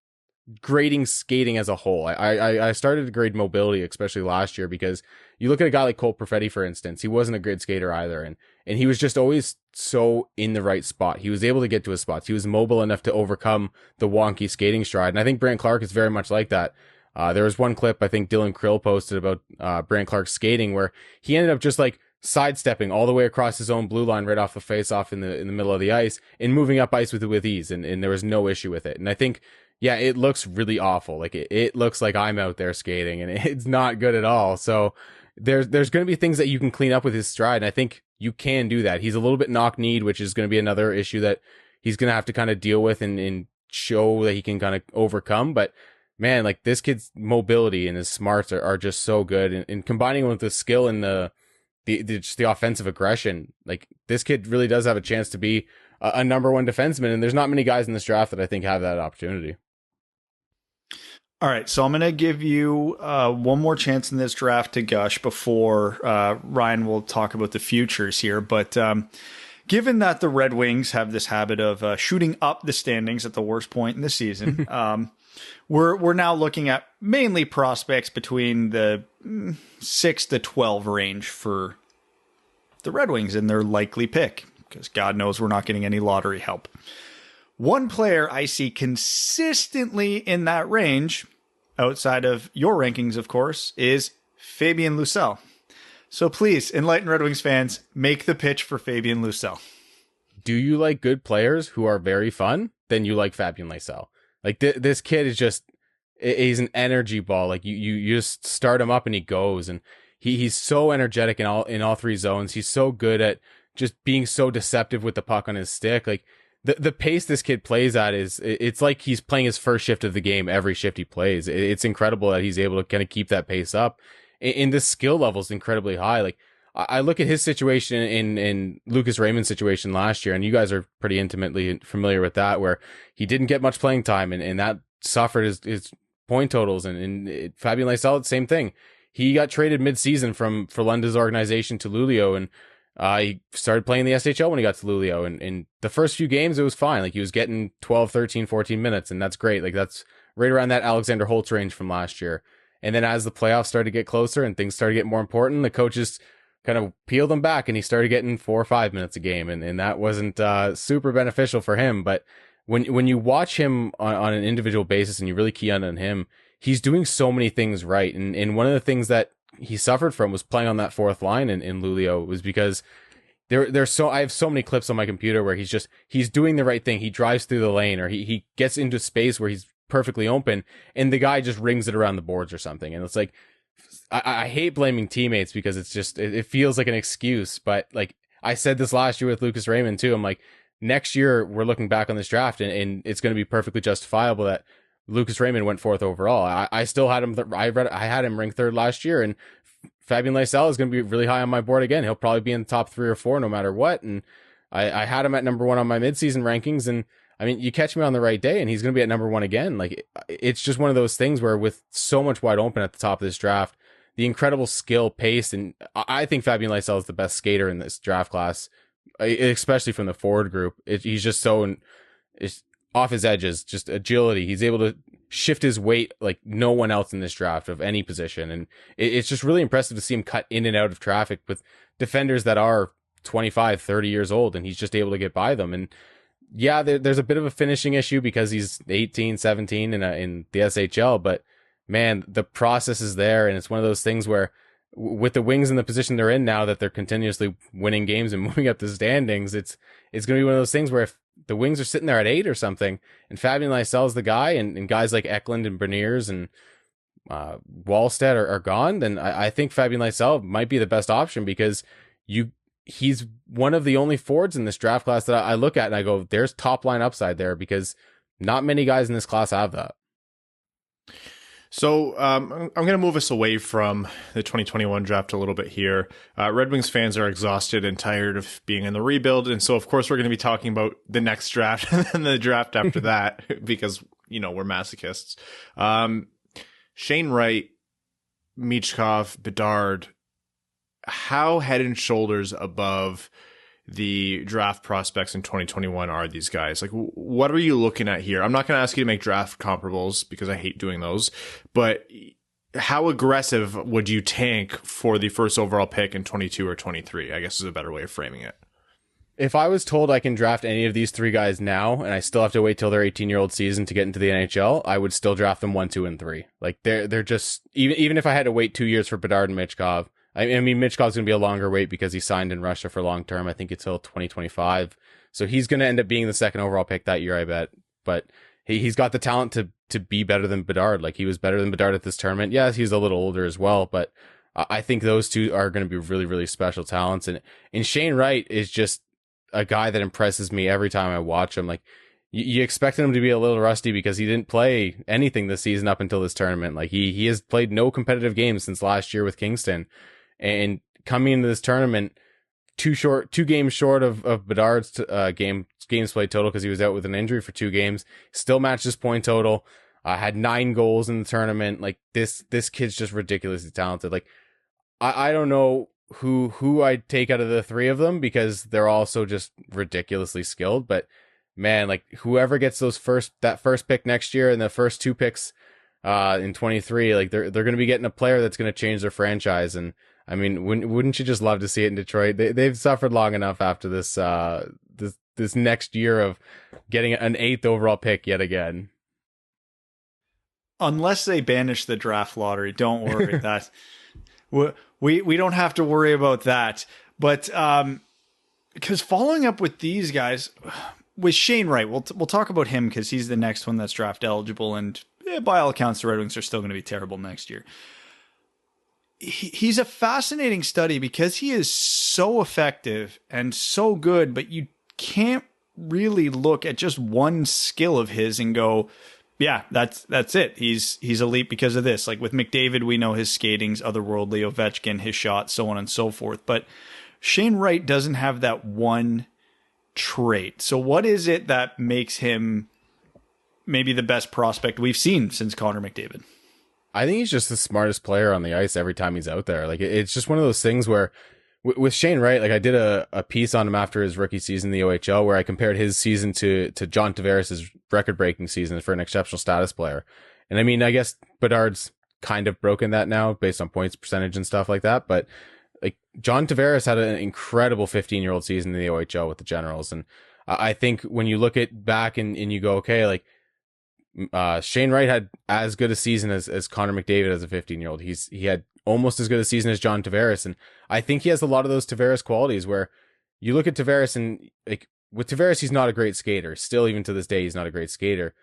grading skating as a whole. I started to grade mobility, especially last year, because you look at a guy like Cole Perfetti, for instance. He wasn't a good skater either, and he was just always so in the right spot. He was able to get to his spots. He was mobile enough to overcome the wonky skating stride, and I think Brant Clark is very much like that. There was one clip I think Dylan Krill posted about Brant Clark's skating where he ended up just like sidestepping all the way across his own blue line right off the face-off in the middle of the ice and moving up ice with ease, and there was no issue with it. And I think, yeah, it looks really awful. Like it looks like I'm out there skating, and it's not good at all. So there's going to be things that you can clean up with his stride, and I think you can do that. He's a little bit knock-kneed, which is going to be another issue that he's going to have to kind of deal with and show that he can kind of overcome. But man, like this kid's mobility and his smarts are just so good, and combining with the skill and just the offensive aggression, like this kid really does have a chance to be a number one defenseman, and there's not many guys in this draft that I think have that opportunity. All right, so I'm going to give you one more chance in this draft to gush before Ryan will talk about the futures here. But given that the Red Wings have this habit of shooting up the standings at the worst point in the season, we're now looking at mainly prospects between the 6 to 12 range for the Red Wings in their likely pick, because God knows we're not getting any lottery help. One player I see consistently in that range, outside of your rankings, of course, is Fabian Lysell. So please, enlighten Red Wings fans, make the pitch for Fabian Lysell. Do you like good players who are very fun? Then you like Fabian Lysell. Like this kid is just, he's an energy ball. Like you just start him up and he goes, and he's so energetic in all three zones. He's so good at just being so deceptive with the puck on his stick. Like the pace this kid plays at it's like he's playing his first shift of the game every shift he plays. It's incredible that he's able to kind of keep that pace up. And the skill level is incredibly high. Like I look at his situation in Lucas Raymond's situation last year, and you guys are pretty intimately familiar with that, where he didn't get much playing time, and that suffered his point totals. And Fabian Lysell, same thing. He got traded mid-season from Frölunda's organization to Luleå, and he started playing the SHL when he got to Luleå. And in the first few games, it was fine. Like he was getting 12, 13, 14 minutes, and that's great. Like that's right around that Alexander Holtz range from last year. And then as the playoffs started to get closer and things started to get more important, the coaches kind of peeled him back, and he started getting 4 or 5 minutes a game. And that wasn't super beneficial for him. But when you watch him on an individual basis and you really key on him, he's doing so many things right. And one of the things that he suffered from was playing on that fourth line in Luleå, was because I have so many clips on my computer where he's doing the right thing. He drives through the lane, or he gets into space where he's perfectly open, and the guy just rings it around the boards or something. And it's like, I hate blaming teammates because it's just, it feels like an excuse. But like I said this last year with Lucas Raymond too, I'm like, next year we're looking back on this draft and it's going to be perfectly justifiable that Lucas Raymond went 4th overall. I still had him, I had him ranked 3rd last year, and Fabian Lysell is going to be really high on my board again. He'll probably be in the top 3 or 4 no matter what. And I had him at number 1 on my midseason rankings, and I mean, you catch me on the right day and he's going to be at number 1 again. Like it's just one of those things where with so much wide open at the top of this draft, the incredible skill, pace, and I think Fabian Lysell is the best skater in this draft class, especially from the forward group. He's just so off his edges, just agility. He's able to shift his weight like no one else in this draft of any position. And it's just really impressive to see him cut in and out of traffic with defenders that are 25, 30 years old, and he's just able to get by them. And yeah, there's a bit of a finishing issue because he's 18, 17 in the SHL, but man, the process is there. And it's one of those things where with the Wings in the position they're in now, that they're continuously winning games and moving up the standings, it's going to be one of those things where if the Wings are sitting there at 8 or something, and Fabian Lysell is the guy, and guys like Eklund and Beniers and Wallstedt are gone, then I think Fabian Lysell might be the best option, because he's one of the only forwards in this draft class that I look at and I go, there's top line upside there, because not many guys in this class have that. So I'm going to move us away from the 2021 draft a little bit here. Red Wings fans are exhausted and tired of being in the rebuild. And so, of course, we're going to be talking about the next draft and then the draft after that, because, we're masochists. Shane Wright, Michkov, Bedard, how head and shoulders above the draft prospects in 2021 are these guys? Like, what are you looking at here? I'm not going to ask you to make draft comparables because I hate doing those, but how aggressive would you tank for the first overall pick in 22 or 23, I guess is a better way of framing it. If I was told I can draft any of these three guys now, and I still have to wait till their 18-year-old season to get into the NHL, I would still draft them 1, 2, and 3. Like they're just even if I had to wait 2 years for Bedard and Michkov. I mean, Michkov's going to be a longer wait because he signed in Russia for long term. I think until 2025. So he's going to end up being the second overall pick that year, I bet. But he's got the talent to be better than Bedard. Like he was better than Bedard at this tournament. Yes, he's a little older as well, but I think those two are going to be really, really special talents. And Shane Wright is just a guy that impresses me every time I watch him. Like you expected him to be a little rusty because he didn't play anything this season up until this tournament. Like he has played no competitive games since last year with Kingston, and coming into this tournament, 2 games short of Bedard's games played total because he was out with an injury for 2 games. Still matched his point total. Had 9 goals in the tournament. Like this kid's just ridiculously talented. Like I don't know who I'd take out of the 3 of them because they're all so just ridiculously skilled. But man, like whoever gets that first pick next year and the first 2 picks in 23, like they're going to be getting a player that's going to change their franchise. And I mean, wouldn't you just love to see it in Detroit? They've suffered long enough after this this next year of getting an 8th overall pick yet again. Unless they banish the draft lottery, don't worry. That we don't have to worry about that. But because following up with these guys, with Shane Wright, we'll talk about him because he's the next one that's draft eligible, and by all accounts, the Red Wings are still going to be terrible next year. He's a fascinating study because he is so effective and so good, but you can't really look at just one skill of his and go, yeah, that's it. He's elite because of this. Like with McDavid, we know his skating's otherworldly, Ovechkin, his shot, so on and so forth. But Shane Wright doesn't have that one trait. So what is it that makes him maybe the best prospect we've seen since Connor McDavid? I think he's just the smartest player on the ice every time he's out there. Like it's just one of those things where with Shane Wright, like I did a piece on him after his rookie season in the OHL where I compared his season to John Tavares' record-breaking season for an exceptional status player. And I mean, I guess Bedard's kind of broken that now based on points percentage and stuff like that. But like John Tavares had an incredible 15-year-old season in the OHL with the Generals. And I think when you look at back and you go, okay, like Shane Wright had as good a season as Connor McDavid as a 15-year-old. He had almost as good a season as John Tavares. And I think he has a lot of those Tavares qualities where you look at Tavares and like with Tavares, he's not a great skater. Still, even to this day, he's not a great skater.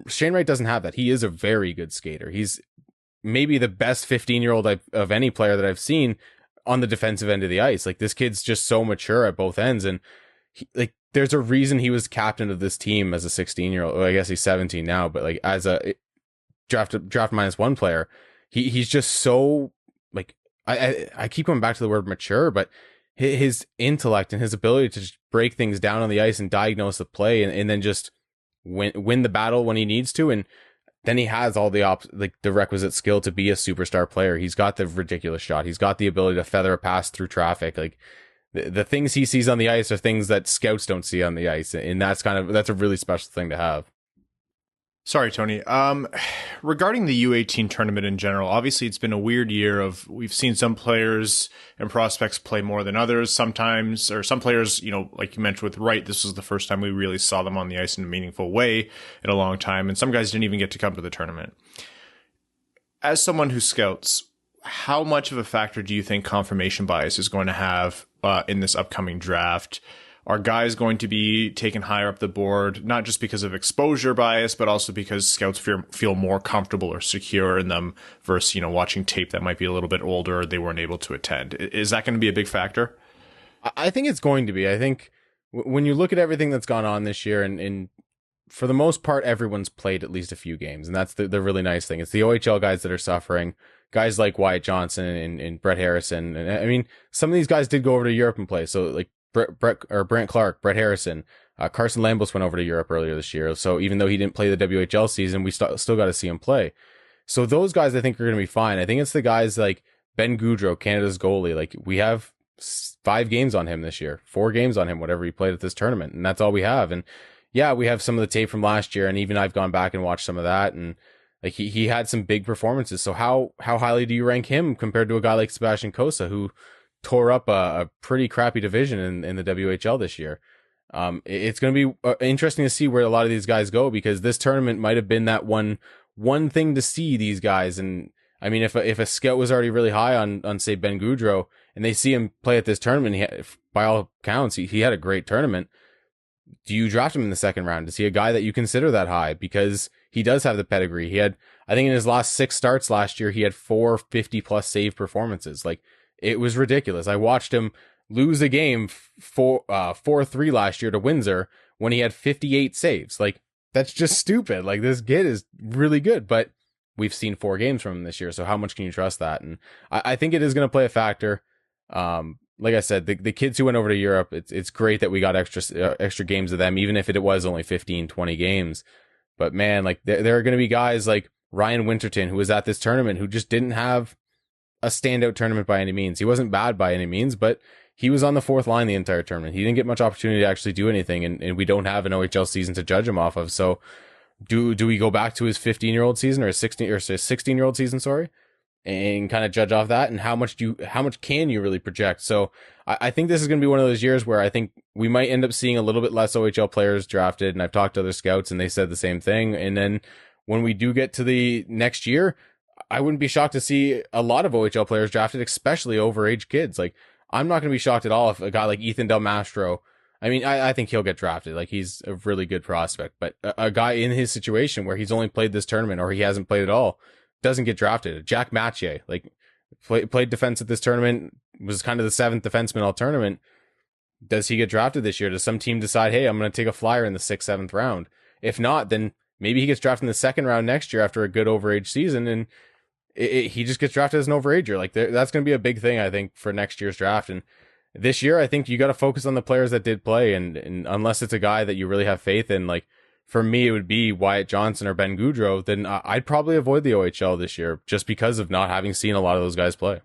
Shane Wright doesn't have that. He is a very good skater. He's maybe the best 15-year-old of any player that I've seen on the defensive end of the ice. Like this kid's just so mature at both ends. And there's a reason he was captain of this team as a 16-year-old. Well, I guess he's 17 now, but like as a draft -1 player, he's just so like, I keep coming back to the word mature, but his intellect and his ability to just break things down on the ice and diagnose the play and then just win the battle when he needs to. And then he has all the requisite skill to be a superstar player. He's got the ridiculous shot. He's got the ability to feather a pass through traffic. Like the things he sees on the ice are things that scouts don't see on the ice. And that's a really special thing to have. Sorry, Tony. Regarding the U18 tournament in general, obviously it's been a weird year we've seen some players and prospects play more than others sometimes, or some players, like you mentioned with Wright, this was the first time we really saw them on the ice in a meaningful way in a long time. And some guys didn't even get to come to the tournament. As someone who scouts, how much of a factor do you think confirmation bias is going to have in this upcoming draft? Are guys going to be taken higher up the board, not just because of exposure bias, but also because scouts feel more comfortable or secure in them versus, watching tape that might be a little bit older or they weren't able to attend? Is that going to be a big factor? I think it's going to be. I think when you look at everything that's gone on this year, and for the most part, everyone's played at least a few games. And that's the really nice thing. It's the OHL guys that are suffering. Guys like Wyatt Johnson and Brett Harrison. And I mean, some of these guys did go over to Europe and play. So like, Brent Clark, Brett Harrison, Carson Lambos went over to Europe earlier this year. So even though he didn't play the WHL season, we still got to see him play. So those guys I think are going to be fine. I think it's the guys like Ben Goudreau, Canada's goalie. Like we have 5 games on him this year, 4 games on him, whatever he played at this tournament. And that's all we have. And yeah, we have some of the tape from last year. And even I've gone back and watched some of that. And like he had some big performances. So how highly do you rank him compared to a guy like Sebastian Cossa, who tore up a pretty crappy division in the WHL this year. It's going to be interesting to see where a lot of these guys go, because this tournament might have been that one thing to see these guys. And I mean, if a scout was already really high on say Ben Gaudreau, and they see him play at this tournament, by all accounts, he had a great tournament. Do you draft him in the second round? Is he a guy that you consider that high? Because he does have the pedigree. He had, I think in his last 6 starts last year, he had 4 50+ save performances. Like, it was ridiculous. I watched him lose a game 4-3 last year to Windsor when he had 58 saves. Like, that's just stupid. Like, this kid is really good, but we've seen 4 games from him this year. So how much can you trust that? And I think it is going to play a factor. Like I said, the kids who went over to Europe, it's great that we got extra games of them, even if it was only 15, 20 games. But man, like there are going to be guys like Ryan Winterton, who was at this tournament, who just didn't have a standout tournament by any means. He wasn't bad by any means, but he was on the 4th line the entire tournament. He didn't get much opportunity to actually do anything, and we don't have an OHL season to judge him off of. So do we go back to his 15-year-old season or his 16-year-old season, sorry, and kind of judge off that, and how much can you really project? So I think this is going to be one of those years where I think we might end up seeing a little bit less OHL players drafted, and I've talked to other scouts and they said the same thing. And then when we do get to the next year, I wouldn't be shocked to see a lot of OHL players drafted, especially overage kids. Like, I'm not going to be shocked at all if a guy like Ethan Del Mastro, I mean, I think he'll get drafted. Like, he's a really good prospect, but a guy in his situation where he's only played this tournament or he hasn't played at all doesn't get drafted. Jack Mathieu, like, played defense at this tournament, was kind of the 7th defenseman all tournament. Does he get drafted this year? Does some team decide, hey, I'm going to take a flyer in the 6th, 7th round? If not, then maybe he gets drafted in the 2nd round next year after a good overage season, and he just gets drafted as an overager. Like, that's going to be a big thing, I think, for next year's draft. And this year, I think you got to focus on the players that did play, and unless it's a guy that you really have faith in, like, for me, it would be Wyatt Johnson or Ben Gaudreau, then I'd probably avoid the OHL this year just because of not having seen a lot of those guys play.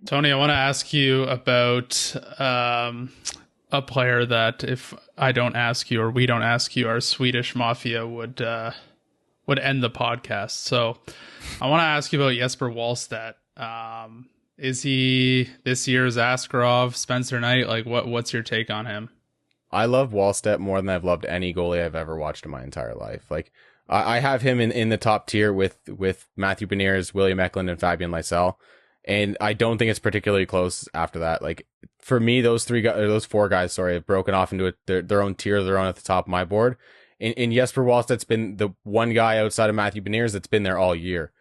Tony, I want to ask you about a player that if I don't ask you or we don't ask you, our Swedish Mafia would end the podcast. So I want to ask you about Jesper Wallstedt. Is he this year's Askarov, Spencer Knight? Like, what's your take on him? I love Wallstedt more than I've loved any goalie I've ever watched in my entire life. Like, I have him in the top tier with Matthew Beniers, William Eklund, and Fabian Lysell. And I don't think it's particularly close after that. Like, for me, those 4 guys, have broken off into their own tier, their own at the top of my board. And Jesper Wallstedt's been the one guy outside of Matthew Beniers that's been there all year.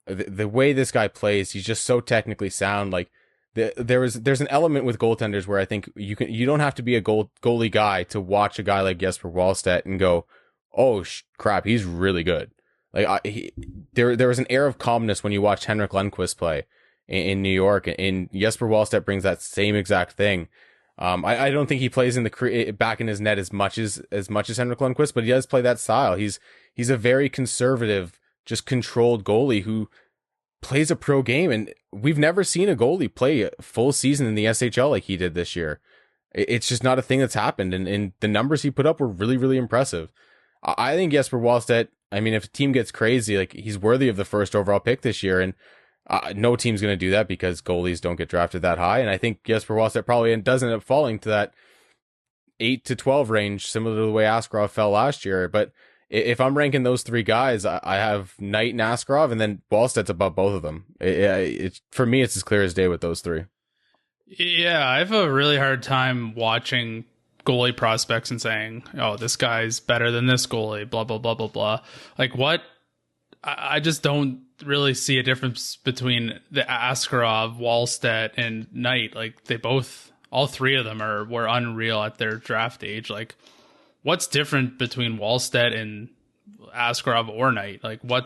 The way this guy plays, he's just so technically sound. Like, there's an element with goaltenders where I think you don't have to be a goalie guy to watch a guy like Jesper Wallstedt and go, oh crap, he's really good. Like, there was an air of calmness when you watched Henrik Lundqvist play in New York, and Jesper Wallstedt brings that same exact thing. I don't think he plays in the back in his net as much as Henrik Lundqvist, but he does play that style. He's a very conservative, just controlled goalie who plays a pro game, and we've never seen a goalie play a full season in the SHL like he did this year. It's just not a thing that's happened, and the numbers he put up were really, really impressive. I think Jesper Wallstedt, I mean, if a team gets crazy, like, he's worthy of the 1st overall pick this year, and no team's going to do that because goalies don't get drafted that high. And I think Jesper Wallstedt probably does end up falling to that 8 to 12 range, similar to the way Askarov fell last year. But if I'm ranking those 3 guys, I have Knight and Askarov, and then Wallstedt's above both of them. For me, it's as clear as day with those 3. Yeah, I have a really hard time watching goalie prospects and saying, oh, this guy's better than this goalie, blah, blah, blah, blah, blah. Like, what? I just don't really see a difference between the Askarov, Wallstedt, and Knight. Like, all 3 of them were unreal at their draft age. Like, what's different between Wallstedt and Askarov or Knight? Like, what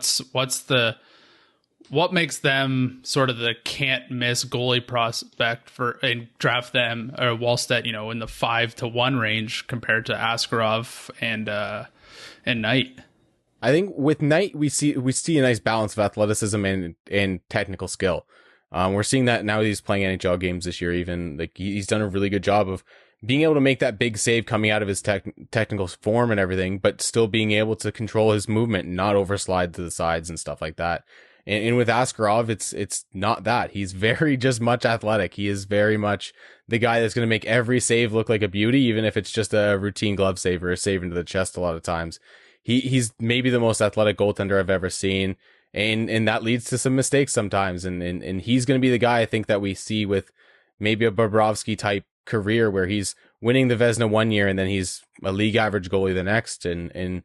makes them sort of the can't miss goalie prospect and draft them, or Wallstedt, in the 5-1 range compared to Askarov and Knight? I think with Knight, we see a nice balance of athleticism and technical skill. We're seeing that now that he's playing NHL games this year. Even, like, he's done a really good job of being able to make that big save coming out of his technical form and everything, but still being able to control his movement and not overslide to the sides and stuff like that. And with Askarov, it's not that. He's very just much athletic. He is very much the guy that's going to make every save look like a beauty, even if it's just a routine glove save or a save into the chest a lot of times. He's maybe the most athletic goaltender I've ever seen. And that leads to some mistakes sometimes. And he's going to be the guy I think that we see with maybe a Bobrovsky type career where he's winning the Vezina one year and then he's a league average goalie the next. And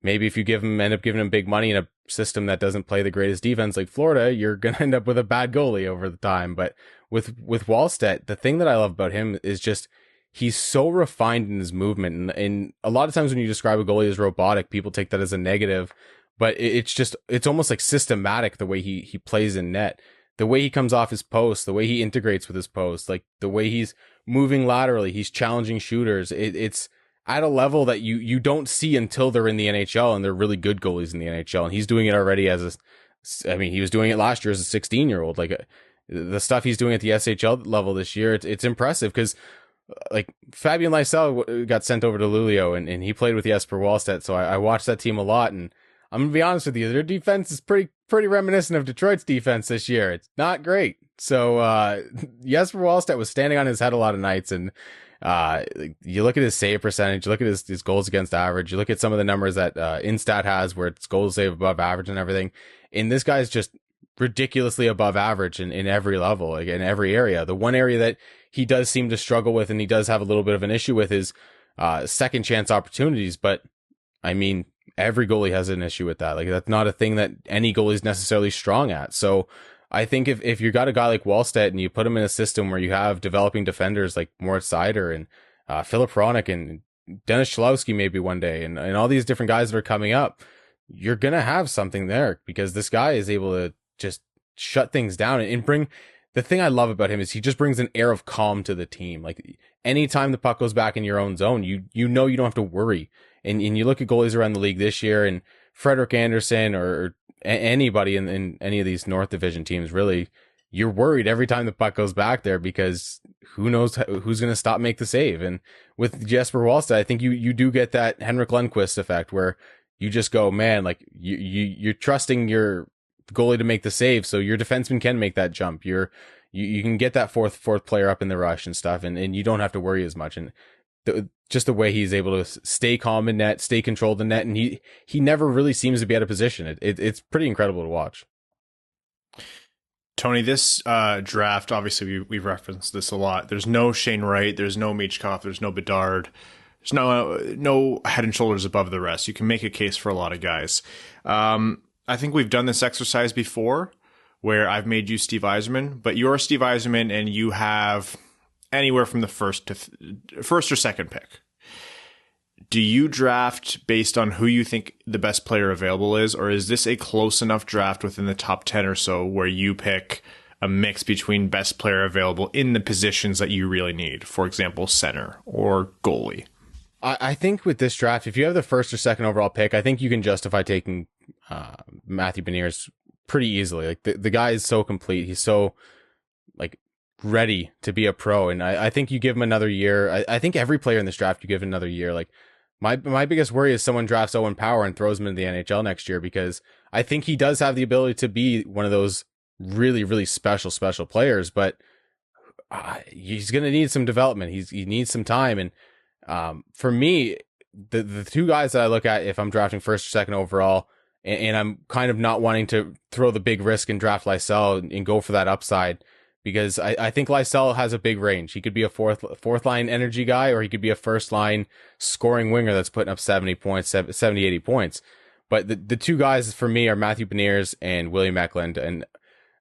maybe if you end up giving him big money in a system that doesn't play the greatest defense like Florida, you're going to end up with a bad goalie over the time. But with Wallstedt, the thing that I love about him is just he's so refined in his movement. And a lot of times when you describe a goalie as robotic, people take that as a negative. But it's almost like systematic the way he plays in net. The way he comes off his post, the way he integrates with his post, like the way he's moving laterally, he's challenging shooters. It's at a level that you don't see until they're in the NHL, and they're really good goalies in the NHL. And he's doing it already he was doing it last year as a 16-year-old. Like the stuff he's doing at the SHL level this year, it's impressive because like Fabian Lysell got sent over to Luleå and he played with Jesper Wallstedt. So I watched that team a lot, and I'm gonna be honest with you, their defense is pretty reminiscent of Detroit's defense this year. It's not great. So Jesper Wallstedt was standing on his head a lot of nights, and you look at his save percentage, you look at his goals against average, you look at some of the numbers that Instat has where it's goals save above average and everything, and this guy's just ridiculously above average in every level, like in every area. The one area that he does seem to struggle with and he does have a little bit of an issue with is second chance opportunities, but I mean, every goalie has an issue with that. Like that's not a thing that any goalie is necessarily strong at. So I think if you got a guy like Wallstedt and you put him in a system where you have developing defenders like Moritz Seider and Philip Hronik and Dennis Cholowski maybe one day and all these different guys that are coming up, you're going to have something there because this guy is able to just shut things down and bring. The thing I love about him is he just brings an air of calm to the team. Like anytime the puck goes back in your own zone, you know you don't have to worry. And you look at goalies around the league this year, and Frederik Andersen or anybody in any of these North Division teams, really, you're worried every time the puck goes back there because who knows who's going to stop make the save. And with Jesper Wallstedt, I think you do get that Henrik Lundqvist effect where you just go, man, like you're trusting your goalie to make the save, so your defenseman can make that jump. You can get that fourth player up in the rush and stuff, and you don't have to worry as much. And just the way he's able to stay calm in net, stay controlled in net, and he never really seems to be out of position. It's pretty incredible to watch. Tony, this draft, obviously we've referenced this a lot. There's no Shane Wright, there's no Michkov, there's no Bedard, there's no head and shoulders above the rest. You can make a case for a lot of guys. I think we've done this exercise before where I've made you Steve Yzerman, but you're Steve Yzerman and you have anywhere from the first or second pick. Do you draft based on who you think the best player available is, or is this a close enough draft within the top 10 or so where you pick a mix between best player available in the positions that you really need? For example, center or goalie. I think with this draft, if you have the first or second overall pick, I think you can justify taking Matthew Beniers pretty easily. Like the guy is so complete. He's so like ready to be a pro. And I think you give him another year. I think every player in this draft, you give another year. Like my biggest worry is someone drafts Owen Power and throws him into the NHL next year, because I think he does have the ability to be one of those really, really special players, but he's going to need some development. He needs some time. And for me, the two guys that I look at if I'm drafting first or second overall, and I'm kind of not wanting to throw the big risk and draft Lysell and go for that upside, because I think Lysell has a big range. He could be a fourth line energy guy, or he could be a first line scoring winger that's putting up 70 points, 70, 80 points. But the two guys for me are Matthew Beniers and William Eklund. And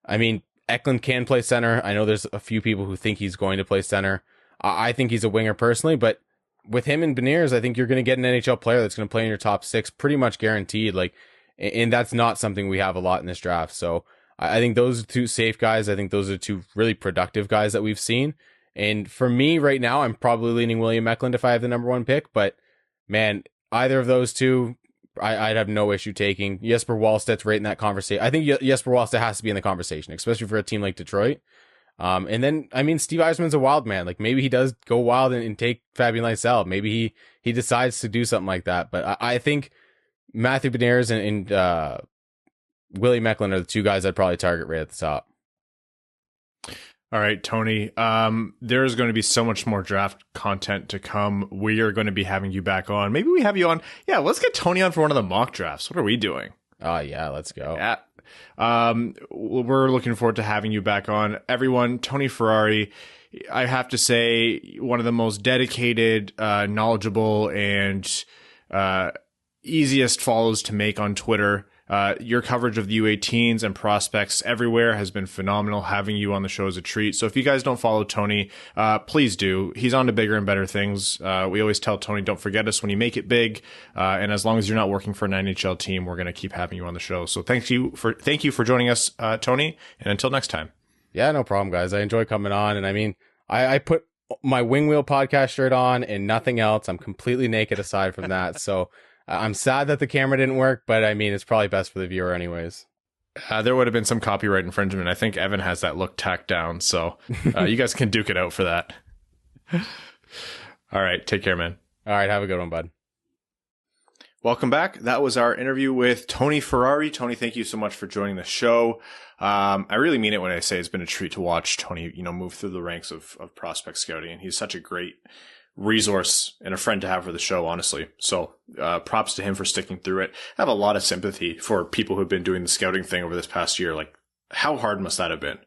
I mean, Eklund can play center. I know there's a few people who think he's going to play center. I think he's a winger personally, but with him and Beniers, I think you're going to get an NHL player that's going to play in your top six pretty much guaranteed. Like, and that's not something we have a lot in this draft. So I think those are two safe guys. I think those are two really productive guys that we've seen. And for me right now, I'm probably leaning William Eklund if I have the number one pick. But man, either of those two, I'd have no issue taking. Jesper Wallstedt's right in that conversation. I think Jesper Wallstedt has to be in the conversation, especially for a team like Detroit. And then, I mean, Steve Yzerman's a wild man. Like maybe he does go wild and take Fabian Lysell. Maybe he decides to do something like that. But I think Matthew Beniers and Willie Mecklin are the two guys I'd probably target right at the top. All right, Tony. There's going to be so much more draft content to come. We are going to be having you back on. Maybe we have you on. Yeah, let's get Tony on for one of the mock drafts. What are we doing? Oh, yeah, let's go. Yeah. We're looking forward to having you back on. Everyone, Tony Ferrari, I have to say, one of the most dedicated, knowledgeable, and easiest follows to make on Twitter. Your coverage of the U18s and prospects everywhere has been phenomenal. Having you on the show is a treat. So if you guys don't follow Tony, please do. He's on to bigger and better things. We always tell Tony, don't forget us when you make it big. And as long as you're not working for an NHL team, we're going to keep having you on the show. So thank you for joining us, Tony. And until next time. Yeah, no problem, guys. I enjoy coming on. And I mean, I put my Wing Wheel podcast shirt on and nothing else. I'm completely naked aside from that. So I'm sad that the camera didn't work, but I mean, it's probably best for the viewer anyways. There would have been some copyright infringement. I think Evan has that look tacked down, so you guys can duke it out for that. All right, take care, man. All right, have a good one, bud. Welcome back. That was our interview with Tony Ferrari. Tony, thank you so much for joining the show. I really mean it when I say it's been a treat to watch Tony, move through the ranks of prospect scouting, and he's such a great resource and a friend to have for the show, honestly. So props to him for sticking through it. I have a lot of sympathy for people who've been doing the scouting thing over this past year. Like, how hard must that have been?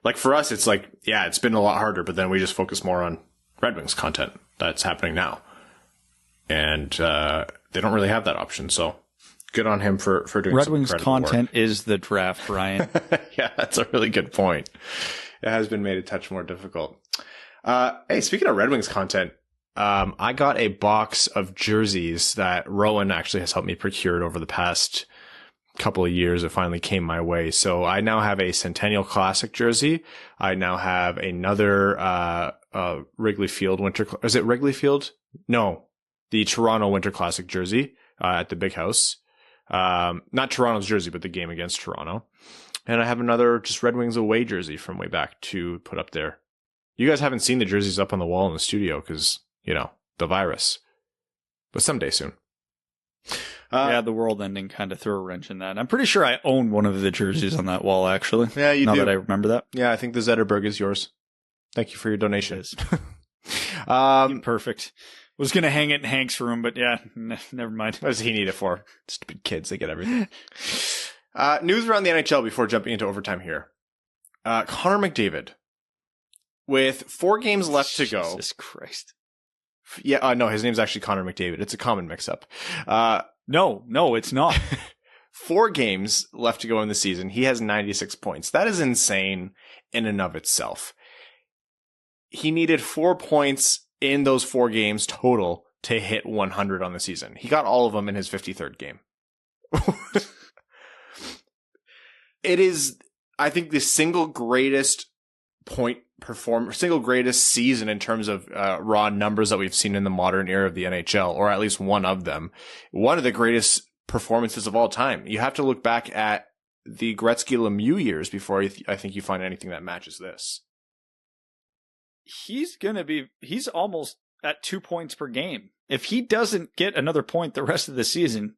Like, for us, it's like, yeah, it's been a lot harder, but then we just focus more on Red Wings content that's happening now. And they don't really have that option. So good on him for doing Red some Wings content work. is the draft, Ryan. Yeah, that's a really good point. It has been made a touch more difficult. Hey, speaking of Red Wings content, I got a box of jerseys that Rowan actually has helped me procure over the past couple of years. It finally came my way. So I now have a Centennial Classic jersey. I now have another Wrigley Field Winter. Is it Wrigley Field? No, the Toronto Winter Classic jersey at the Big House. Not Toronto's jersey, but the game against Toronto. And I have another just Red Wings away jersey from way back to put up there. You guys haven't seen the jerseys up on the wall in the studio because, the virus. But someday soon. Yeah, the world ending kind of threw a wrench in that. I'm pretty sure I own one of the jerseys on that wall, actually. Yeah, you do. Now that I remember that. Yeah, I think the Zetterberg is yours. Thank you for your donation. Perfect. Was going to hang it in Hank's room, but yeah, never mind. What does he need it for? Stupid kids, they get everything. News around the NHL before jumping into overtime here. Connor McDavid. With 4 games left to go. Jesus Christ. Yeah, no, his name's actually Connor McDavid. It's a common mix-up. No, it's not. 4 games left to go in the season. He has 96 points. That is insane in and of itself. He needed 4 points in those 4 games total to hit 100 on the season. He got all of them in his 53rd game. It is, I think, the single greatest single greatest season in terms of raw numbers that we've seen in the modern era of the NHL, or at least one of them. One of the greatest performances of all time. You have to look back at the Gretzky Lemieux years before I think you find anything that matches this. He's almost at 2 points per game. If he doesn't get another point the rest of the season,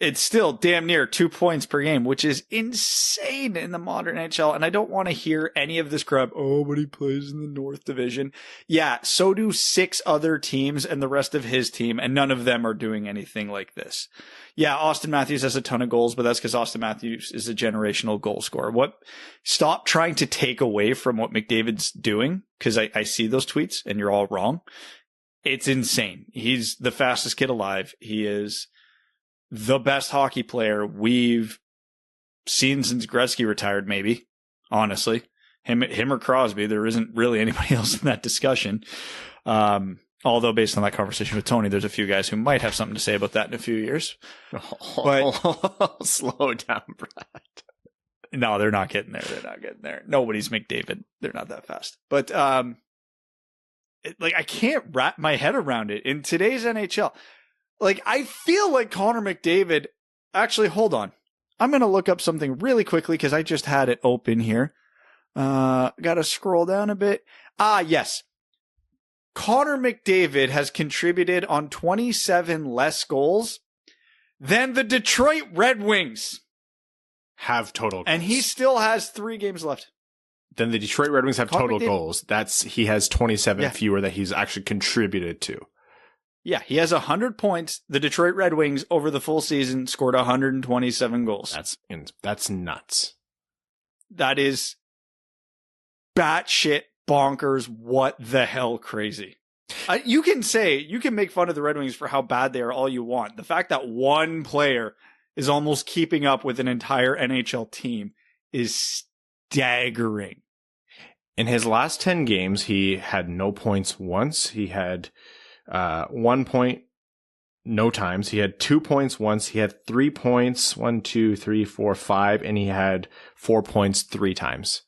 it's still damn near 2 points per game, which is insane in the modern NHL. And I don't want to hear any of this crap. Oh, but he plays in the North Division. Yeah, so do 6 other teams and the rest of his team, and none of them are doing anything like this. Yeah, Austin Matthews has a ton of goals, but that's because Austin Matthews is a generational goal scorer. Stop trying to take away from what McDavid's doing, because I see those tweets and you're all wrong. It's insane. He's the fastest kid alive. He is the best hockey player we've seen since Gretzky retired, maybe, honestly. Him or Crosby, there isn't really anybody else in that discussion. Although based on that conversation with Tony, there's a few guys who might have something to say about that in a few years. But slow down, Brad. No, they're not getting there. They're not getting there. Nobody's McDavid. They're not that fast. But I can't wrap my head around it in today's NHL. I feel like Connor McDavid. Actually, hold on. I'm going to look up something really quickly because I just had it open here. Got to scroll down a bit. Yes. Connor McDavid has contributed on 27 less goals than the Detroit Red Wings. have total goals. And he still has 3 games left. Then the Detroit Red Wings have Connor total McDavid. goals. He has 27 Yeah. fewer that he's actually contributed to. Yeah, he has 100 points. The Detroit Red Wings over the full season scored 127 goals. That's nuts. That is batshit bonkers. What the hell crazy. You can make fun of the Red Wings for how bad they are all you want. The fact that one player is almost keeping up with an entire NHL team is staggering. In his last 10 games, he had no points once. He had 1 point no times. He had 2 points once. He had 3 points, 1, 2, 3, 4, 5, and he had 4 points 3 times.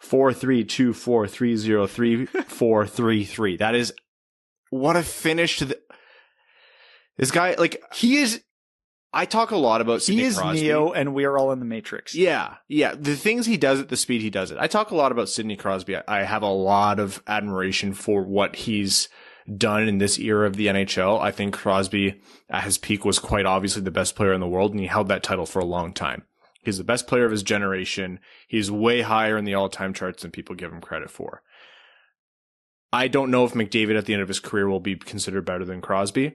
4, 3, 2, 4, 3, 0, 3, 4, 3, 3. That is what a finish to this guy. Like, He is I talk a lot about Sidney Crosby. Neo, and we are all in the Matrix. Yeah. The things he does at the speed he does it. I talk a lot about Sidney Crosby. I have a lot of admiration for what he's done in this era of the NHL. I think Crosby at his peak was quite obviously the best player in the world, and he held that title for a long time. He's the best player of his generation. He's way higher in the all-time charts than people give him credit for. I don't know if McDavid at the end of his career will be considered better than Crosby.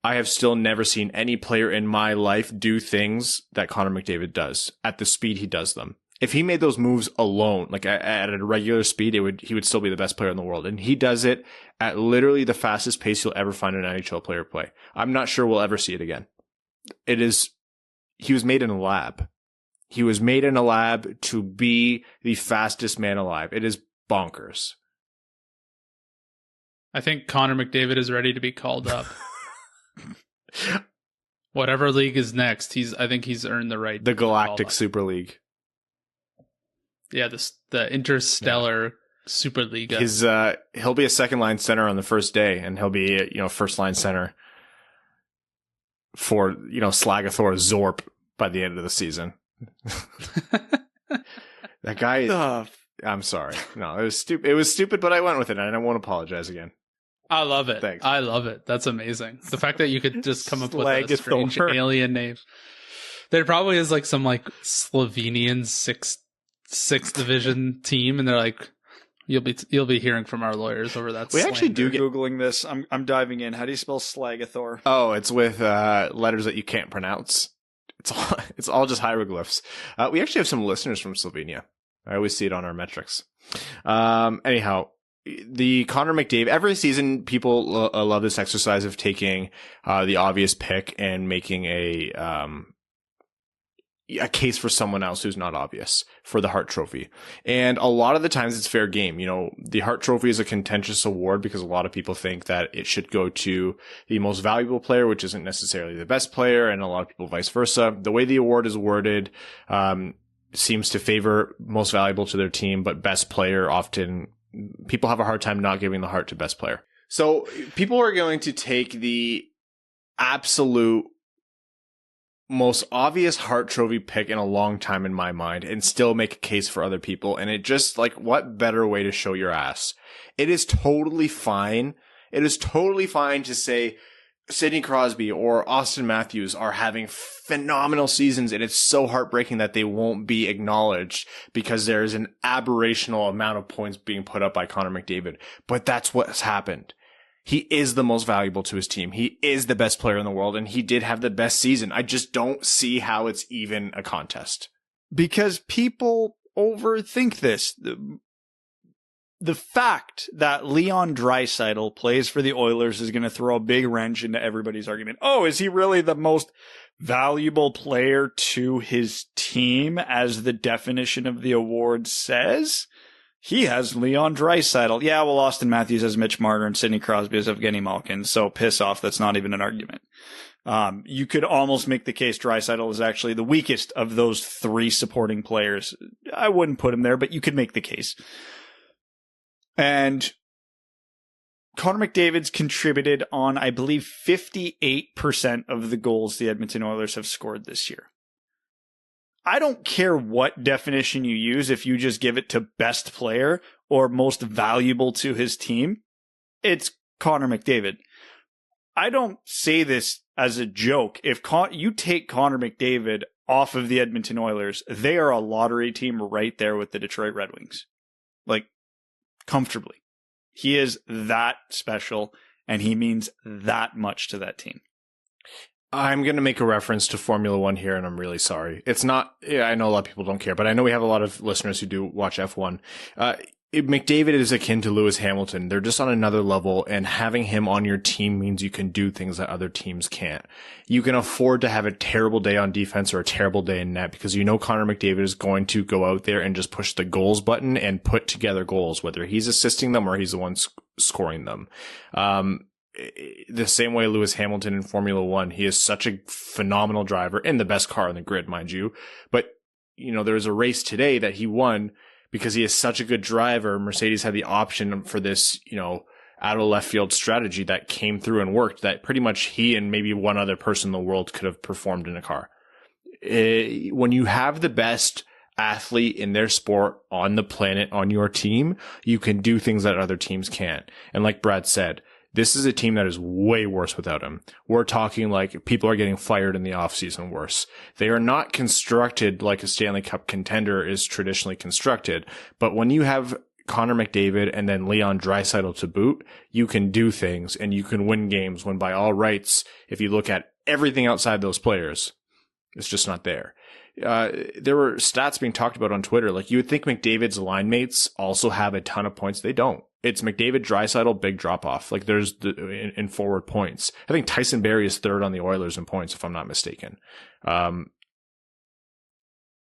I have still never seen any player in my life do things that Connor McDavid does at the speed he does them. If he made those moves alone, like at a regular speed, he would still be the best player in the world. And he does it at literally the fastest pace you'll ever find an NHL player play. I'm not sure we'll ever see it again. He was made in a lab. He was made in a lab to be the fastest man alive. It is bonkers. I think Connor McDavid is ready to be called up. Whatever league is next, I think he's earned the right. The Galactic Super League. Yeah, the Interstellar Super League. He'll be a second line center on the first day, and he'll be first line center for Slagathor Zorp by the end of the season. That guy. I'm sorry. No, it was stupid. It was stupid, but I went with it, and I won't apologize again. I love it. Thanks. I love it. That's amazing. The fact that you could just come up with a strange Slagathor. alien name. There probably is like some like Slovenian sixth division team, and they're like, you'll be hearing from our lawyers over that. We actually do You're Googling this. I'm diving in. How do you spell Slagathor? Oh, it's with letters that you can't pronounce. It's all just hieroglyphs. We actually have some listeners from Slovenia. I always see it on our metrics. Anyhow, the Connor McDavid, every season people love this exercise of taking the obvious pick and making a case for someone else who's not obvious for the Hart Trophy. And a lot of the times it's fair game. The Hart Trophy is a contentious award because a lot of people think that it should go to the most valuable player, which isn't necessarily the best player, and a lot of people vice versa. The way the award is worded seems to favor most valuable to their team, but best player often people have a hard time not giving the Hart to best player. So people are going to take the absolute most obvious Hart Trophy pick in a long time in my mind and still make a case for other people. And it just what better way to show your ass? It is totally fine. It is totally fine to say Sidney Crosby or Austin Matthews are having phenomenal seasons, and it's so heartbreaking that they won't be acknowledged because there's an aberrational amount of points being put up by Connor McDavid. But that's what's happened. He is the most valuable to his team. He is the best player in the world, and he did have the best season. I just don't see how it's even a contest. Because people overthink this. The fact that Leon Draisaitl plays for the Oilers is going to throw a big wrench into everybody's argument. Oh, is he really the most valuable player to his team, as the definition of the award says? He has Leon Draisaitl. Yeah, well, Austin Matthews has Mitch Marner and Sidney Crosby has Evgeny Malkin. So piss off. That's not even an argument. You could almost make the case Draisaitl is actually the weakest of those 3 supporting players. I wouldn't put him there, but you could make the case. And Connor McDavid's contributed on, I believe, 58% of the goals the Edmonton Oilers have scored this year. I don't care what definition you use if you just give it to best player or most valuable to his team. It's Connor McDavid. I don't say this as a joke. If you take Connor McDavid off of the Edmonton Oilers, they are a lottery team right there with the Detroit Red Wings. Like, comfortably. He is that special, and he means that much to that team. I'm going to make a reference to Formula One here, and I'm really sorry. It's not, I know a lot of people don't care, but I know we have a lot of listeners who do watch F1. McDavid is akin to Lewis Hamilton. They're just on another level, and having him on your team means you can do things that other teams can't. You can afford to have a terrible day on defense or a terrible day in net because you know Connor McDavid is going to go out there and just push the goals button and put together goals, whether he's assisting them or he's the one scoring them. The same way Lewis Hamilton in Formula One, he is such a phenomenal driver and the best car on the grid, mind you. But, you know, there was a race today that he won because he is such a good driver. Mercedes had the option for this, you know, out of left field strategy that came through and worked that pretty much he and maybe one other person in the world could have performed in a car. When you have the best athlete in their sport on the planet on your team, you can do things that other teams can't. And like Brad said, this is a team that is way worse without him. We're talking like people are getting fired in the offseason worse. They are not constructed like a Stanley Cup contender is traditionally constructed. But when you have Connor McDavid and then Leon Draisaitl to boot, you can do things and you can win games when by all rights, if you look at everything outside those players, it's just not there. There were stats being talked about on Twitter. Like you would think McDavid's line mates also have a ton of points. They don't. It's McDavid, Draisaitl, big drop off. Like there's in forward points. I think Tyson Barrie is third on the Oilers in points, if I'm not mistaken.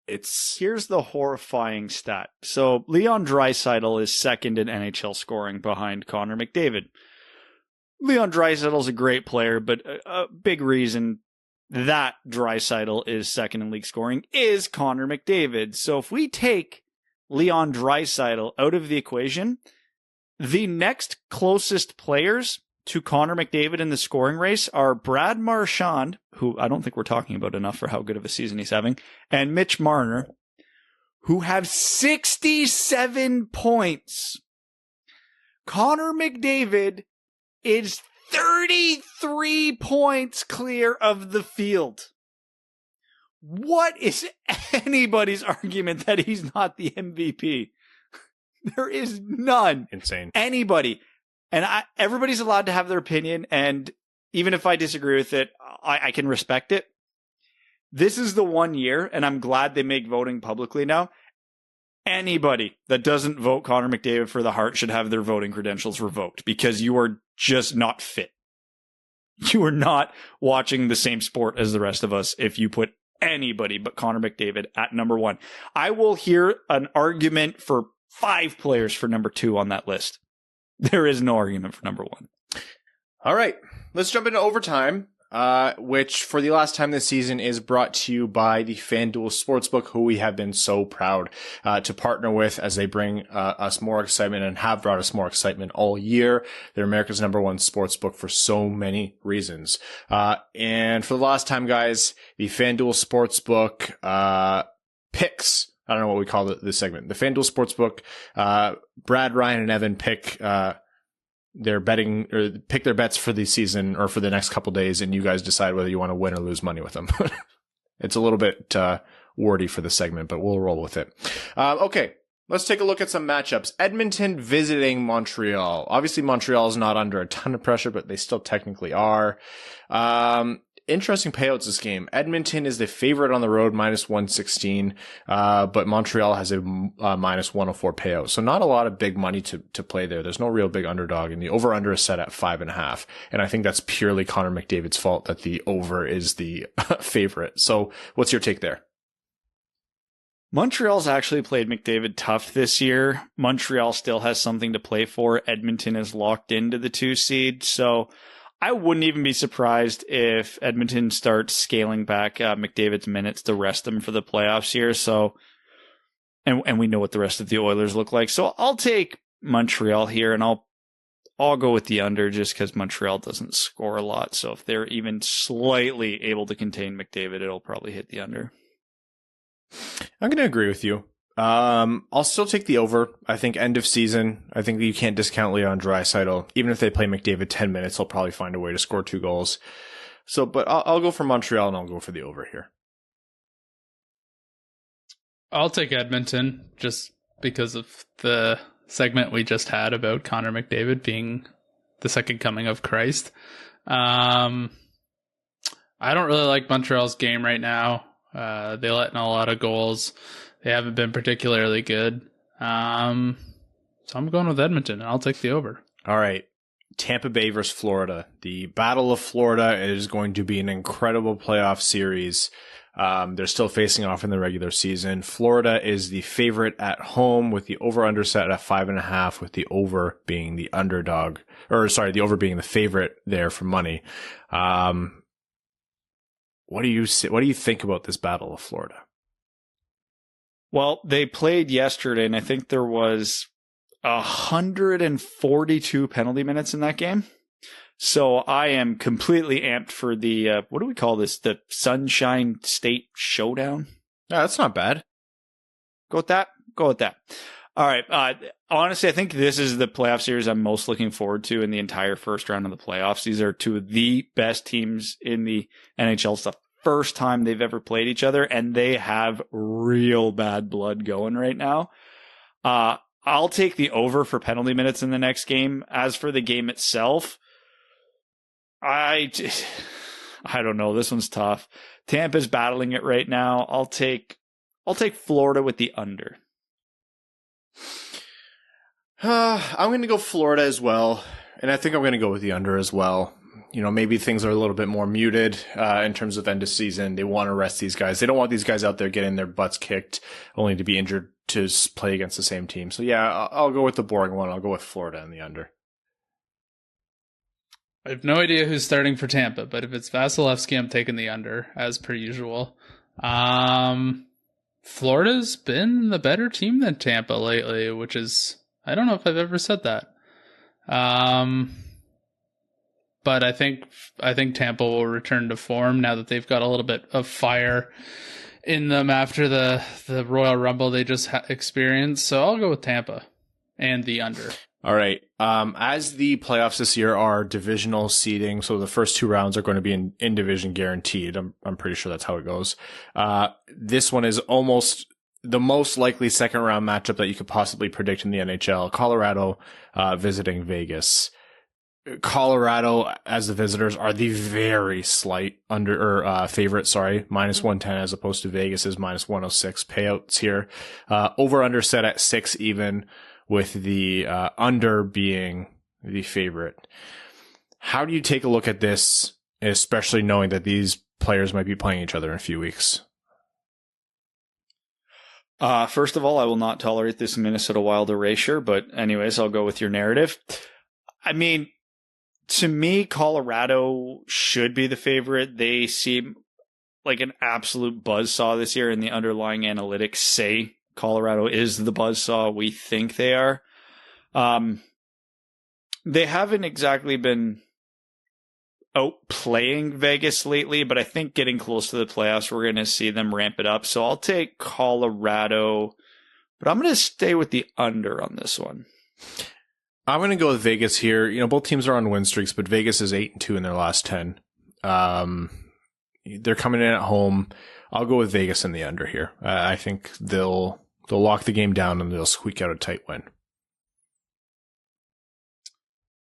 Here's the horrifying stat. So Leon Draisaitl is second in NHL scoring behind Connor McDavid. Leon Draisaitl is a great player, but a big reason that Draisaitl is second in league scoring is Connor McDavid. So if we take Leon Draisaitl out of the equation, the next closest players to Connor McDavid in the scoring race are Brad Marchand, who I don't think we're talking about enough for how good of a season he's having, and Mitch Marner, who have 67 points. Connor McDavid is 33 points clear of the field. What is anybody's argument that he's not the MVP? There is none. Insane. Anybody. And everybody's allowed to have their opinion. And even if I disagree with it, I can respect it. This is the one year, and I'm glad they make voting publicly now. Anybody that doesn't vote Connor McDavid for the Hart should have their voting credentials revoked because you are just not fit. You are not watching the same sport as the rest of us if you put anybody but Connor McDavid at number one. I will hear an argument for 5 players for number 2 on that list. There is no argument for number 1. All right, let's jump into overtime, which for the last time this season is brought to you by the FanDuel Sportsbook, who we have been so proud to partner with as they bring us more excitement and have brought us more excitement all year. They're America's number 1 sportsbook for so many reasons. And for the last time, guys, the FanDuel Sportsbook picks. I don't know what we call this segment. The FanDuel Sportsbook, Brad, Ryan, and Evan pick their betting or pick their bets for the season or for the next couple days, and you guys decide whether you want to win or lose money with them. It's a little bit wordy for the segment, but we'll roll with it. Okay, let's take a look at some matchups. Edmonton visiting Montreal. Obviously, Montreal is not under a ton of pressure, but they still technically are. Interesting payouts this game. Edmonton is the favorite on the road, minus 116, but Montreal has a minus 104 payout. So not a lot of big money to play there. There's no real big underdog, and the over-under is set at 5.5. And I think that's purely Connor McDavid's fault that the over is the favorite. So what's your take there? Montreal's actually played McDavid tough this year. Montreal still has something to play for. Edmonton is locked into the 2 seed. So I wouldn't even be surprised if Edmonton starts scaling back McDavid's minutes to rest him for the playoffs here. So, and we know what the rest of the Oilers look like. So I'll take Montreal here, and I'll go with the under just because Montreal doesn't score a lot. So if they're even slightly able to contain McDavid, it'll probably hit the under. I'm going to agree with you. I'll still take the over. I think end of season, I think that you can't discount Leon Draisaitl. Even if they play McDavid 10 minutes, he'll probably find a way to score 2 goals. So, but I'll go for Montreal and I'll go for the over here. I'll take Edmonton just because of the segment we just had about Connor McDavid being the second coming of Christ. I don't really like Montreal's game right now. They let in a lot of goals. They haven't been particularly good. So I'm going with Edmonton, and I'll take the over. All right. Tampa Bay versus Florida. The Battle of Florida is going to be an incredible playoff series. They're still facing off in the regular season. Florida is the favorite at home with the over-under set at 5.5, with the over being the underdog. The over being the favorite there for money. What do you think about this Battle of Florida? Well, they played yesterday, and I think there was 142 penalty minutes in that game. So I am completely amped for the, what do we call this? The Sunshine State Showdown? Yeah, that's not bad. Go with that? Go with that. All right. Honestly, I think this is the playoff series I'm most looking forward to in the entire first round of the playoffs. These are two of the best teams in the NHL. It's the first time they've ever played each other, and they have real bad blood going right now. I'll take the over for penalty minutes in the next game. As for the game itself, I don't know. This one's tough. Tampa's battling it right now. I'll take Florida with the under. I'm going to go Florida as well, and I think I'm going to go with the under as well. You know, maybe things are a little bit more muted in terms of end of season. They want to rest these guys. They don't want these guys out there getting their butts kicked only to be injured to play against the same team. So yeah, I'll go with the boring one. I'll go with Florida and the under. I have no idea who's starting for Tampa, but if it's Vasilevsky, I'm taking the under, as per usual. Florida's been the better team than Tampa lately, which is, I don't know if I've ever said that. But I think Tampa will return to form now that they've got a little bit of fire in them after the Royal Rumble they just experienced. So I'll go with Tampa and the under. All right. As the playoffs this year are divisional seeding, so the first 2 rounds are going to be in division guaranteed. I'm pretty sure that's how it goes. This one is almost the most likely second round matchup that you could possibly predict in the NHL. Colorado visiting Vegas. Colorado as the visitors are the very slight favorite, -110 as opposed to Vegas's -106 payouts here. Over under set at 6 even, with the under being the favorite. How do you take a look at this, especially knowing that these players might be playing each other in a few weeks? First of all, I will not tolerate this Minnesota Wild erasure, but anyways, I'll go with your narrative. I mean, to me, Colorado should be the favorite. They seem like an absolute buzzsaw this year, and the underlying analytics say Colorado is the buzzsaw we think they are. They haven't exactly been outplaying Vegas lately, but I think getting close to the playoffs, we're going to see them ramp it up. So I'll take Colorado, but I'm going to stay with the under on this one. I'm going to go with Vegas here. You know, both teams are on win streaks, but Vegas is 8-2 in their last 10. They're coming in at home. I'll go with Vegas in the under here. I think they'll lock the game down and they'll squeak out a tight win.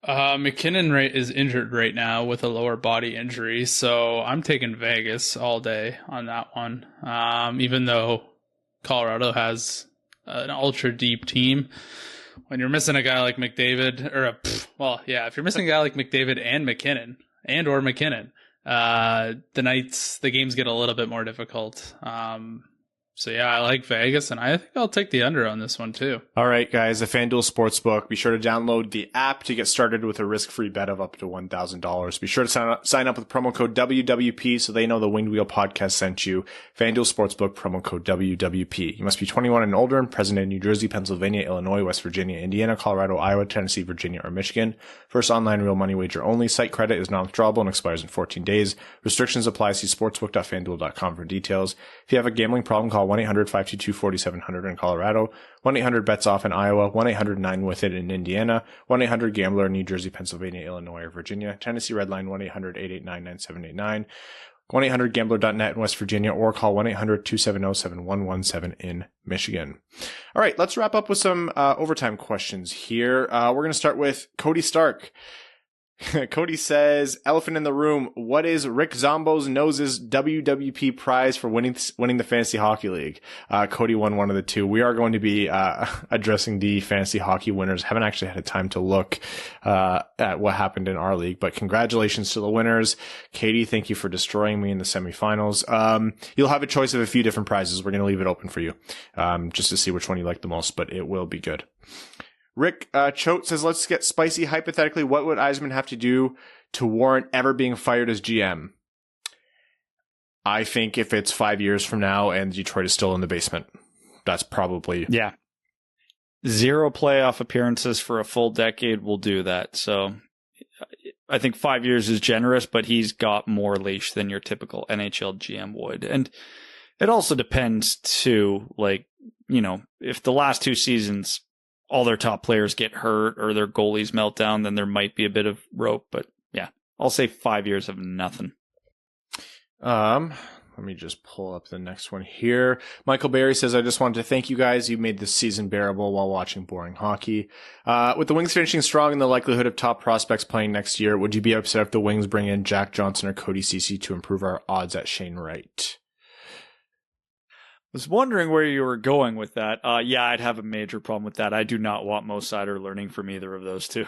McKinnon is injured right now with a lower body injury, so I'm taking Vegas all day on that one. Even though Colorado has an ultra deep team, when you're missing a guy like McDavid, if you're missing a guy like McDavid and McKinnon, the games get a little bit more difficult. So yeah, I like Vegas, and I think I'll take the under on this one too. All right, guys, the FanDuel Sportsbook. Be sure to download the app to get started with a risk-free bet of up to $1,000. Be sure to sign up with promo code WWP so they know the Winged Wheel podcast sent you. FanDuel Sportsbook, promo code WWP. You must be 21 and older and present in New Jersey, Pennsylvania, Illinois, West Virginia, Indiana, Colorado, Iowa, Tennessee, Virginia, or Michigan. First online real money wager only. Site credit is non-withdrawable and expires in 14 days. Restrictions apply. See sportsbook.fanduel.com for details. If you have a gambling problem, call call 1-800-522-4700 in Colorado, 1-800-BETS-OFF in Iowa, 1-800-9-WITH-IT in Indiana, 1-800-GAMBLER in New Jersey, Pennsylvania, Illinois, or Virginia, Tennessee Redline 1-800-889-9789, 1-800-GAMBLER.net in West Virginia, or call 1-800-270-7117 in Michigan. All right, let's wrap up with some overtime questions here. We're going to start with Cody Stark. Cody says, elephant in the room, what is Rick Zombo's Nose's WWP prize for winning the Fantasy Hockey League? Cody won one of the two. We are going to be addressing the Fantasy Hockey winners. Haven't actually had a time to look at what happened in our league, but congratulations to the winners. Katie, thank you for destroying me in the semifinals. You'll have a choice of a few different prizes. We're going to leave it open for you just to see which one you like the most, but it will be good. Rick Choate says, let's get spicy. Hypothetically, what would Yzerman have to do to warrant ever being fired as GM? I think if it's 5 years from now and Detroit is still in the basement, that's probably... Yeah. 0 playoff appearances for a full decade will do that. So I think 5 years is generous, but he's got more leash than your typical NHL GM would. And it also depends too, like, you know, if the last 2 seasons... all their top players get hurt or their goalies melt down, then there might be a bit of rope. But yeah, I'll say 5 years of nothing. Let me just pull up the next one here. Michael Barry says, I just wanted to thank you guys. You made this season bearable while watching boring hockey. With the Wings finishing strong and the likelihood of top prospects playing next year, would you be upset if the Wings bring in Jack Johnson or Cody Ceci to improve our odds at Shane Wright? Was wondering where you were going with that. Yeah, I'd have a major problem with that. I do not want Mo Seider learning from either of those two.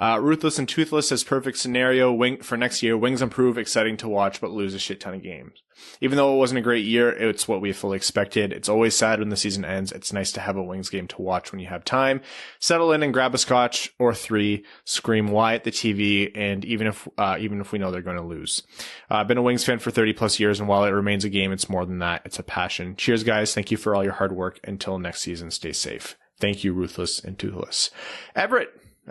Ruthless and Toothless says, perfect scenario for next year. Wings improve, exciting to watch, but lose a shit ton of games. Even though it wasn't a great year, it's what we fully expected. It's always sad when the season ends. It's nice to have a Wings game to watch when you have time. Settle in and grab a scotch or 3, scream why at the TV, and even if we know they're going to lose. I've been a Wings fan for 30 plus years, and while it remains a game, it's more than that. It's a passion. Cheers, guys. Thank you for all your hard work. Until next season, stay safe. Thank you, Ruthless and Toothless.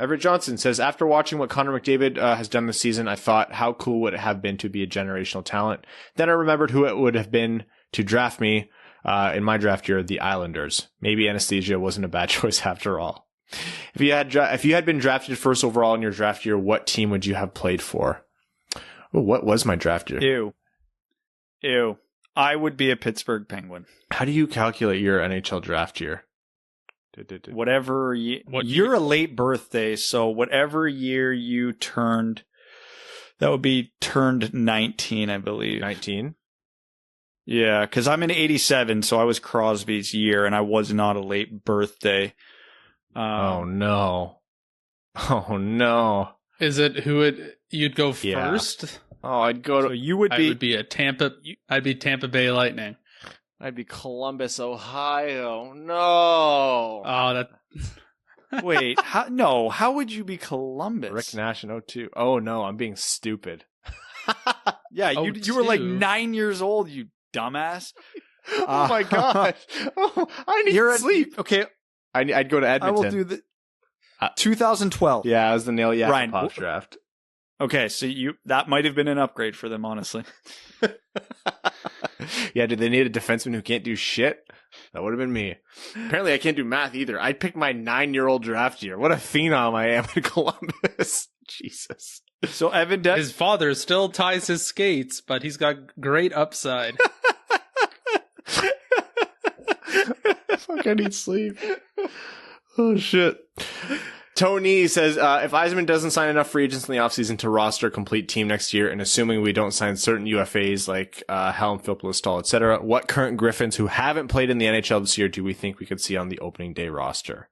Everett Johnson says, after watching what Connor McDavid has done this season, I thought, how cool would it have been to be a generational talent? Then I remembered who it would have been to draft me in my draft year, the Islanders. Maybe anesthesia wasn't a bad choice after all. If you had been drafted first overall in your draft year, what team would you have played for? Oh, what was my draft year? Ew. I would be a Pittsburgh Penguin. How do you calculate your NHL draft year? Whatever you're a late birthday, so whatever year you turned, that would be turned 19, I believe. 19? Yeah, because I'm in 87, so I was Crosby's year, and I was not a late birthday. Oh no! Is it you'd go first? Oh, I'd go to. So you would be. I would be I'd be Tampa Bay Lightning. I'd be Columbus, Ohio. No. Oh, that. Wait, how would you be Columbus? Rick Nash in 02. Oh no, I'm being stupid. Yeah, you were like 9 years old, you dumbass. Oh my god. Oh, I need sleep. Okay. I'd go to Edmonton. I will do the 2012. Yeah, it was the Nail Ryan, Yakupov draft. Okay, so that might have been an upgrade for them, honestly. Yeah, did they need a defenseman who can't do shit? That would have been me. Apparently, I can't do math either. I'd pick my 9-year-old draft year. What a phenom I am in Columbus. Jesus. So Evan, his father still ties his skates, but he's got great upside. Fuck, I need sleep. Oh, shit. Tony says, if Yzerman doesn't sign enough free agents in the offseason to roster a complete team next year, and assuming we don't sign certain UFAs like Helm, Philip Stahl, etc., what current Griffins who haven't played in the NHL this year do we think we could see on the opening day roster?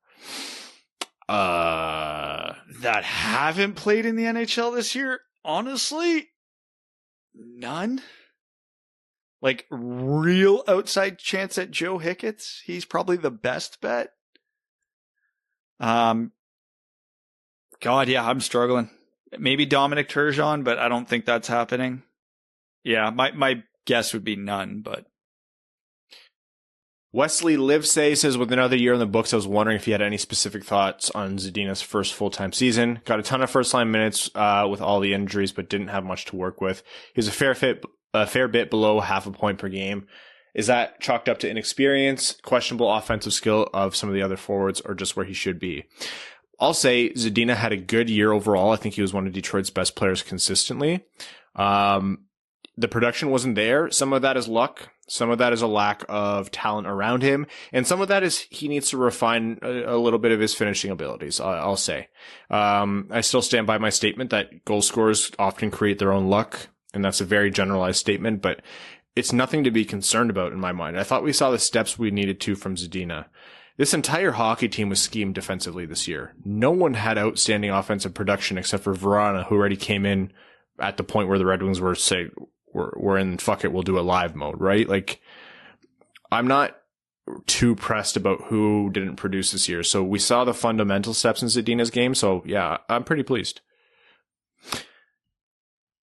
That haven't played in the NHL this year? Honestly, none. Like, real outside chance at Joe Hicketts? He's probably the best bet. God, yeah, I'm struggling. Maybe Dominic Turgeon, but I don't think that's happening. Yeah, my guess would be none, but. Wesley Livesay says, with another year in the books, I was wondering if you had any specific thoughts on Zadina's first full-time season. Got a ton of first-line minutes with all the injuries, but didn't have much to work with. He was a fair bit below half a point per game. Is that chalked up to inexperience, questionable offensive skill of some of the other forwards, or just where he should be? I'll say Zadina had a good year overall. I think he was one of Detroit's best players consistently. The production wasn't there. Some of that is luck. Some of that is a lack of talent around him. And some of that is he needs to refine a little bit of his finishing abilities, I'll say. I still stand by my statement that goal scorers often create their own luck. And that's a very generalized statement, but it's nothing to be concerned about in my mind. I thought we saw the steps we needed to from Zadina. This entire hockey team was schemed defensively this year. No one had outstanding offensive production except for Vrana, who already came in at the point where the Red Wings were we're in fuck it, we'll do a live mode, right? Like, I'm not too pressed about who didn't produce this year. So we saw the fundamental steps in Zadina's game. So yeah, I'm pretty pleased.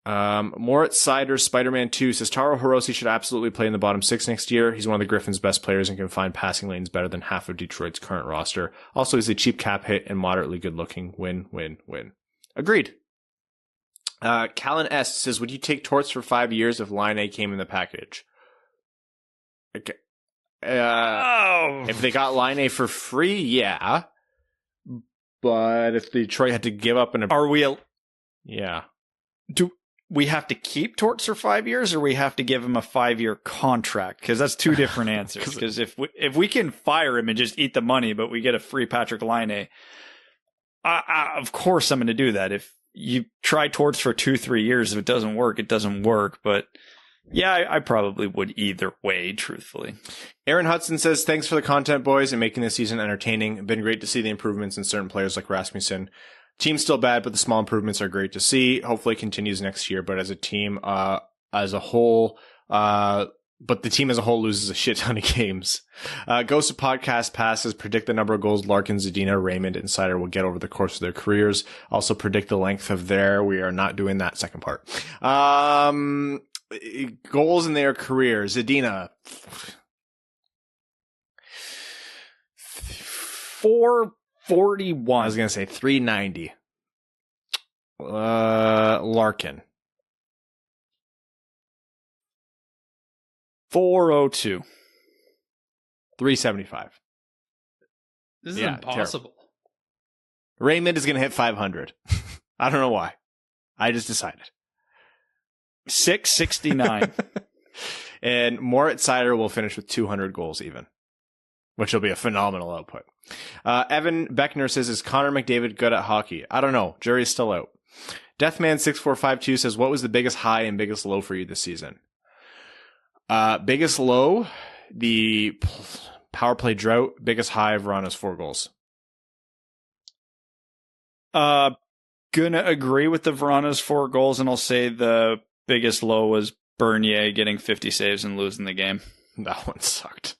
Moritz Sider, Spider-Man 2 says Taro Hirose should absolutely play in the bottom six next year. He's one of the Griffins' best players and can find passing lanes better than half of Detroit's current roster. Also, he's a cheap cap hit and moderately good looking. Win, win, win. Agreed. Callan S says, would you take Torts for 5 years if Line A came in the package? Okay. If they got Line A for free, yeah. But if Detroit had to give up yeah. Do we have to keep Torts for 5 years, or we have to give him a 5-year contract? Because that's two different answers. Because if we can fire him and just eat the money, but we get a free Patrick Laine, of course I'm going to do that. If you try Torts for 2-3 years, if it doesn't work, it doesn't work. But yeah, I probably would either way, truthfully. Aaron Hudson says, thanks for the content, boys, and making this season entertaining. Been great to see the improvements in certain players like Rasmussen. Team's still bad, but the small improvements are great to see. Hopefully it continues next year, but as a team, as a whole, but the team as a whole loses a shit ton of games. Ghost of Podcast passes, predict the number of goals Larkin, Zadina, Raymond, and Sider will get over the course of their careers. Also predict the length of we are not doing that second part. Goals in their career. Zadina. 441. I was going to say 390. Larkin. 402. 375. This is impossible. Terrible. Raymond is going to hit 500. I don't know why. I just decided. 669. And Moritz Sider will finish with 200 goals even, which will be a phenomenal output. Evan Beckner says, is Connor McDavid good at hockey? I don't know. Jury's still out. Deathman6452 says, what was the biggest high and biggest low for you this season? Biggest low, the power play drought. Biggest high, Verana's 4 goals. Gonna agree with the Verana's 4 goals, and I'll say the biggest low was Bernier getting 50 saves and losing the game. That one sucked.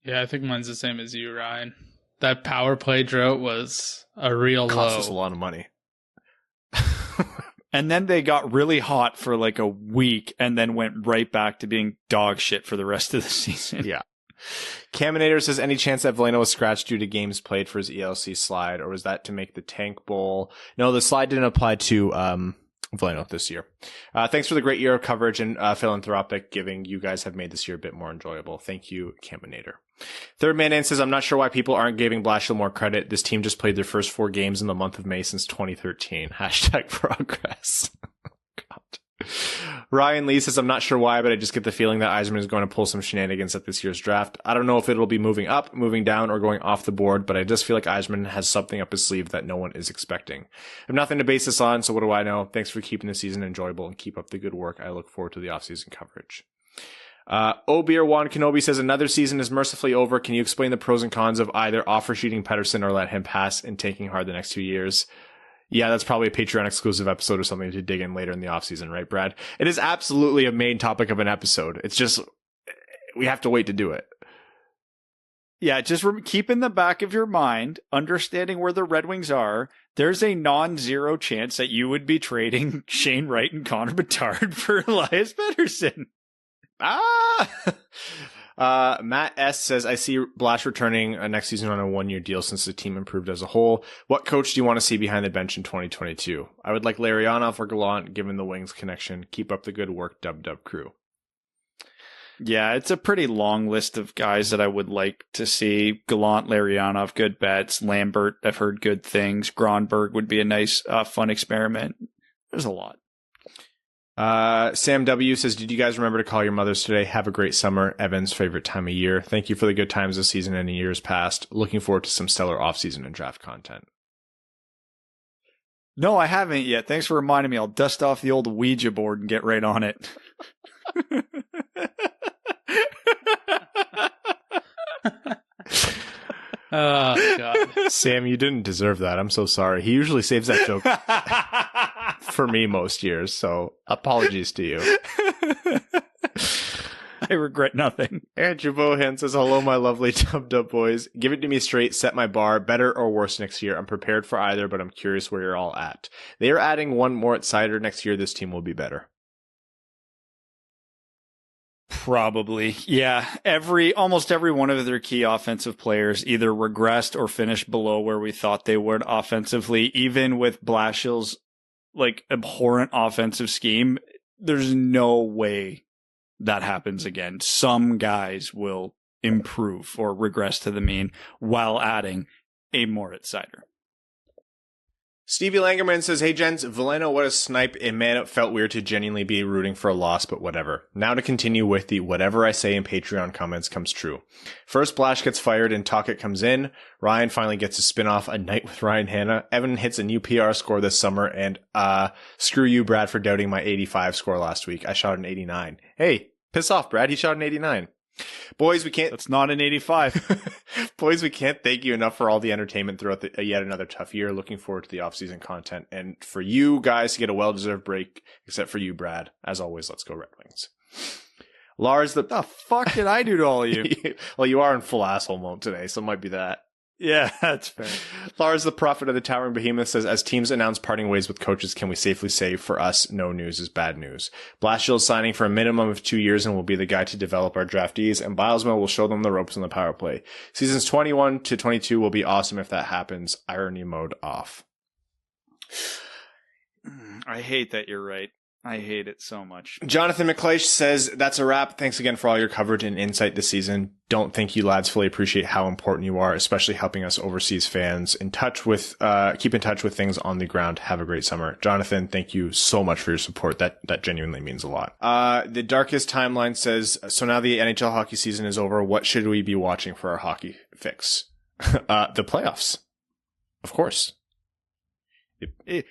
Yeah, I think mine's the same as you, Ryan. That power play drought was a real low. Cost us a lot of money. And then they got really hot for like a week and then went right back to being dog shit for the rest of the season. Yeah. Caminator says, any chance that Veleno was scratched due to games played for his ELC slide, or was that to make the Tank Bowl? No, the slide didn't apply to Veleno this year. Thanks for the great year of coverage and philanthropic giving you guys have made this year a bit more enjoyable. Thank you, Caminator. Third Man In says, I'm not sure why people aren't giving Blashill more credit. This team just played their first 4 games in the month of May since 2013. # progress. God. Ryan Lee says, I'm not sure why, but I just get the feeling that Yzerman is going to pull some shenanigans at this year's draft. I don't know if it'll be moving up, moving down, or going off the board, but I just feel like Yzerman has something up his sleeve that no one is expecting. I have nothing to base this on, so what do I know? Thanks for keeping the season enjoyable and keep up the good work. I look forward to the offseason coverage. Obeer Juan Kenobi says, another season is mercifully over. Can you explain the pros and cons of either offer shooting Pettersson or let him pass and taking hard the next 2 years? Yeah, that's probably a Patreon exclusive episode or something to dig in later in the offseason, right, Brad? It is absolutely a main topic of an episode. It's just, we have to wait to do it. Yeah, just keep in the back of your mind, understanding where the Red Wings are, there's a non-zero chance that you would be trading Shane Wright and Connor Bedard for Elias Pettersson. Matt S says, I see Blash returning next season on a 1-year deal since the team improved as a whole. What coach do you want to see behind the bench in 2022? I would like Larionov or Gallant, given the Wings connection. Keep up the good work, dub crew. Yeah, it's a pretty long list of guys that I would like to see. Gallant, Larionov, good bets. Lambert, I've heard good things. Gronberg would be a nice, fun experiment. There's a lot. Sam W says, did you guys remember to call your mothers today? Have a great summer. Evan's favorite time of year. Thank you for the good times this season and in years past. Looking forward to some stellar offseason and draft content. No, I haven't yet. Thanks for reminding me. I'll dust off the old Ouija board and get right on it. Oh, God. Sam, you didn't deserve that. I'm so sorry. He usually saves that joke for me most years, so apologies to you. I regret nothing. Andrew Bohan says, hello, my lovely Dub boys. Give it to me straight, set my bar, better or worse next year. I'm prepared for either, but I'm curious where you're all at. They are adding one more at Cider next year. This team will be better. Probably. Yeah. Almost every one of their key offensive players either regressed or finished below where we thought they would offensively. Even with Blashill's abhorrent offensive scheme, there's no way that happens again. Some guys will improve or regress to the mean while adding a Moritz Seider. Stevie Langerman says, hey, gents, Veleno, what a snipe. It felt weird to genuinely be rooting for a loss, but whatever. Now to continue with the whatever I say in Patreon comments comes true. First, Blash gets fired and Tocchet comes in. Ryan finally gets a spin-off, A Night with Ryan Hanna. Evan hits a new PR score this summer, and screw you, Brad, for doubting my 85 score last week. I shot an 89. Hey, piss off, Brad. He shot an 89. Boys, we can't... That's not an 85. Boys, we can't thank you enough for all the entertainment throughout yet another tough year. Looking forward to the off-season content. And for you guys to get a well-deserved break, except for you, Brad. As always, let's go Red Wings. Lars, the fuck did I do to all of you? Well, you are in full asshole mode today, so it might be that. Yeah, that's fair. Lars, the prophet of the Towering Behemoth, says, as teams announce parting ways with coaches, can we safely say, for us, no news is bad news? Blashill is signing for a minimum of 2 years and will be the guy to develop our draftees, and Bilesma will show them the ropes on the power play. Seasons 21 to 22 will be awesome if that happens. Irony mode off. I hate that you're right. I hate it so much. Jonathan McLeish says, that's a wrap. Thanks again for all your coverage and insight this season. Don't think you lads fully appreciate how important you are, especially helping us overseas fans keep in touch with things on the ground. Have a great summer. Jonathan, thank you so much for your support. That genuinely means a lot. The Darkest Timeline says, so now the NHL hockey season is over. What should we be watching for our hockey fix? The playoffs. Of course.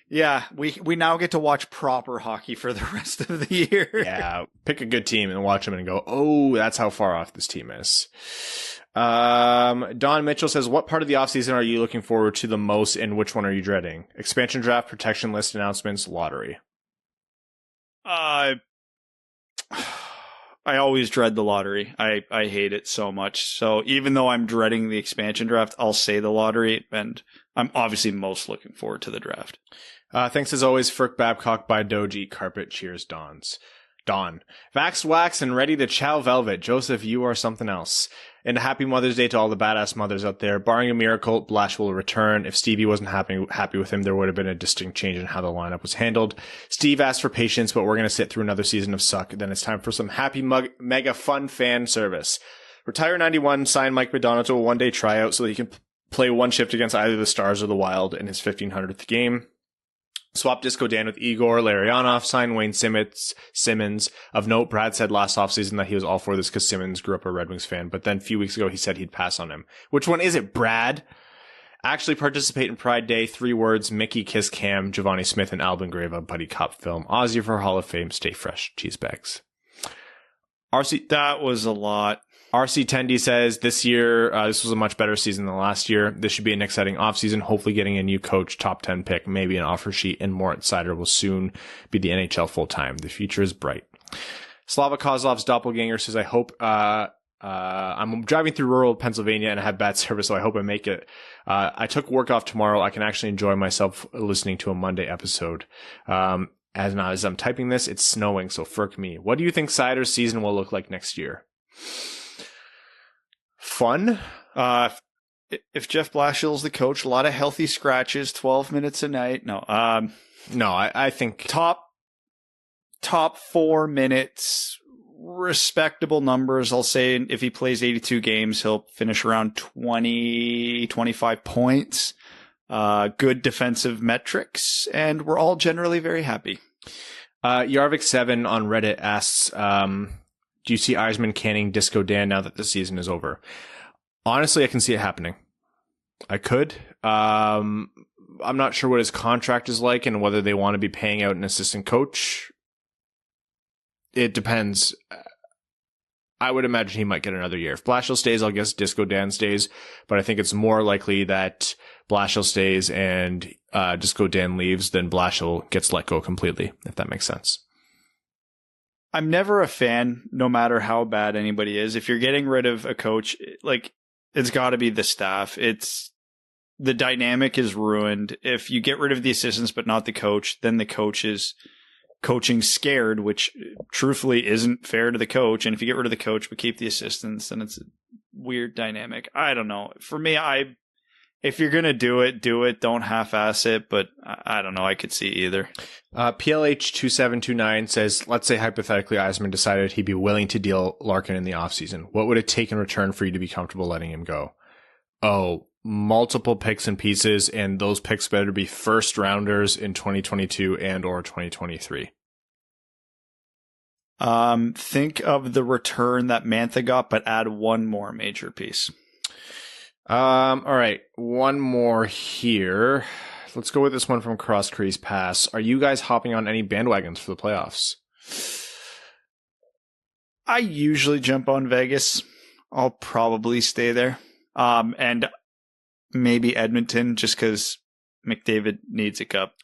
Yeah, we now get to watch proper hockey for the rest of the year. Yeah, pick a good team and watch them and go, oh, that's how far off this team is. Don Mitchell says, what part of the offseason are you looking forward to the most and which one are you dreading? Expansion draft, protection list announcements, lottery. I always dread the lottery. I hate it so much. So even though I'm dreading the expansion draft, I'll say the lottery, and I'm obviously most looking forward to the draft. Thanks as always, Frick Babcock by Doge, eat carpet. Cheers, Don. Vaxxed wax and ready to chow velvet. Joseph, you are something else. And a happy Mother's Day to all the badass mothers out there. Barring a miracle, Blash will return. If Stevie wasn't happy with him, there would have been a distinct change in how the lineup was handled. Steve asked for patience, but we're going to sit through another season of suck. Then it's time for some happy mega fun fan service. Retire 91, sign Mike Madonna to a one-day tryout so that he can play one shift against either the Stars or the Wild in his 1500th game. Swap Disco Dan with Igor Larionov, sign Wayne Simmons. Of note, Brad said last offseason that he was all for this because Simmons grew up a Red Wings fan, but then a few weeks ago he said he'd pass on him. Which one is it, Brad? Actually participate in Pride Day, 3 words, Mickey, Kiss Cam, Giovanni Smith, and Alvin Grava, buddy cop film. Aussie for Hall of Fame, stay fresh, cheese bags. RC, that was a lot. RC Tendy says, this year, this was a much better season than last year. This should be an exciting offseason, hopefully getting a new coach, top 10 pick, maybe an offer sheet, and Moritz Seider will soon be the NHL full-time. The future is bright. Slava Kozlov's doppelganger says, I hope, I'm driving through rural Pennsylvania and I have bad service, so I hope I make it. I took work off tomorrow. I can actually enjoy myself listening to a Monday episode. As I'm typing this, it's snowing, so frick me. What do you think Seider's season will look like next year? Fun. If Jeff Blashill's the coach, a lot of healthy scratches, 12 minutes a night. No, I think top 4 minutes respectable numbers. I'll say if he plays 82 games, he'll finish around 20, 25 points. Good defensive metrics, and we're all generally very happy. Yarvik7 on Reddit asks, do you see Eisman canning Disco Dan now that the season is over? Honestly, I can see it happening. I could. I'm not sure what his contract is like and whether they want to be paying out an assistant coach. It depends. I would imagine he might get another year. If Blashill stays, I'll guess Disco Dan stays, but I think it's more likely that Blashill stays and Disco Dan leaves than Blashill gets let go completely, if that makes sense. I'm never a fan, no matter how bad anybody is. If you're getting rid of a coach, like, it's got to be the staff. The dynamic is ruined. If you get rid of the assistants but not the coach, then the coach is coaching scared, which truthfully isn't fair to the coach. And if you get rid of the coach but keep the assistants, then it's a weird dynamic. I don't know. For me, if you're going to do it, don't half-ass it, but I don't know. I could see either. PLH2729 says, let's say hypothetically Eisman decided he'd be willing to deal Larkin in the offseason. What would it take in return for you to be comfortable letting him go? Oh, multiple picks and pieces, and those picks better be first rounders in 2022 and or 2023. Think of the return that Mantha got, but add one more major piece. All right, one more here. Let's go with this one from Cross Crease Pass. Are you guys hopping on any bandwagons for the playoffs? I usually jump on Vegas. I'll probably stay there. And maybe Edmonton, just because McDavid needs a cup.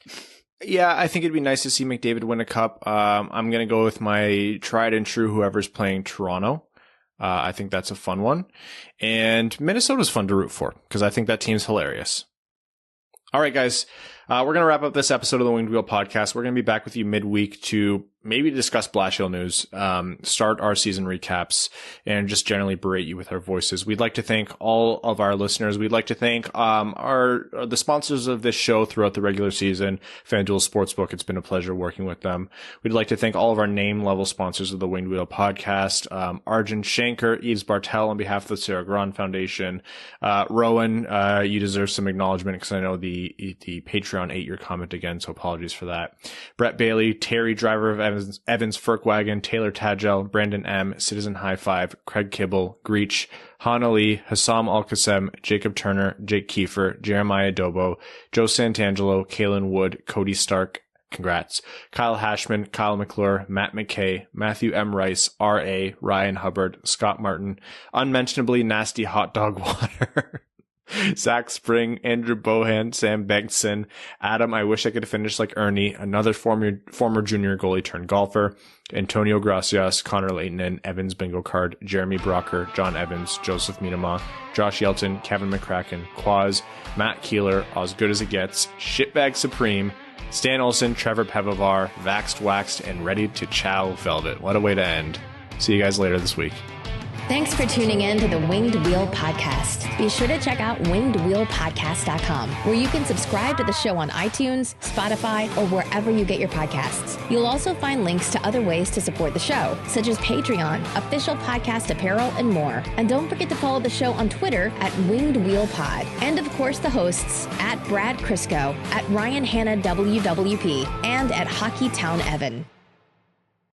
Yeah, I think it'd be nice to see McDavid win a cup. I'm going to go with my tried and true whoever's playing Toronto. I think that's a fun one. And Minnesota's fun to root for because I think that team's hilarious. All right, guys, we're going to wrap up this episode of the Winged Wheel podcast. We're going to be back with you midweek to maybe discuss Blashill news, start our season recaps, and just generally berate you with our voices. We'd like to thank all of our listeners. We'd like to thank the sponsors of this show throughout the regular season, FanDuel Sportsbook. It's been a pleasure working with them. We'd like to thank all of our name-level sponsors of the Winged Wheel podcast, Arjun Shankar, Yves Bartel on behalf of the Sarah Grand Foundation. Rowan, you deserve some acknowledgement because I know the Patreon ate your comment again, so apologies for that. Brett Bailey, Terry, driver of Evans Ferkwagon, Taylor Tadgel, Brandon M, Citizen High Five, Craig Kibble, Greach, Han Ali, Hassam Al-Qassem, Jacob Turner, Jake Kiefer, Jeremiah Dobo, Joe Santangelo, Kalen Wood, Cody Stark, congrats, Kyle Hashman, Kyle McClure, Matt McKay, Matthew M. Rice, R.A., Ryan Hubbard, Scott Martin, unmentionably nasty hot dog water, Zach Spring, Andrew Bohan, Sam Bengtson, Adam, I wish I could finish like Ernie, another former junior goalie turned golfer, Antonio Gracias, Connor Layton, Evans Bingo Card, Jeremy Brocker, John Evans, Joseph Minama, Josh Yelton, Kevin McCracken, Quaz, Matt Keeler, As Good As It Gets, Shitbag Supreme, Stan Olsen, Trevor Pevovar, Vaxed Waxed, and Ready to Chow Velvet. What a way to end. See you guys later this week. Thanks for tuning in to the Winged Wheel Podcast. Be sure to check out wingedwheelpodcast.com, where you can subscribe to the show on iTunes, Spotify, or wherever you get your podcasts. You'll also find links to other ways to support the show, such as Patreon, official podcast apparel, and more. And don't forget to follow the show on Twitter at Winged Wheel Pod. And of course, the hosts at Brad Crisco, at Ryan Hanna WWP, and at Hockey Town Evan.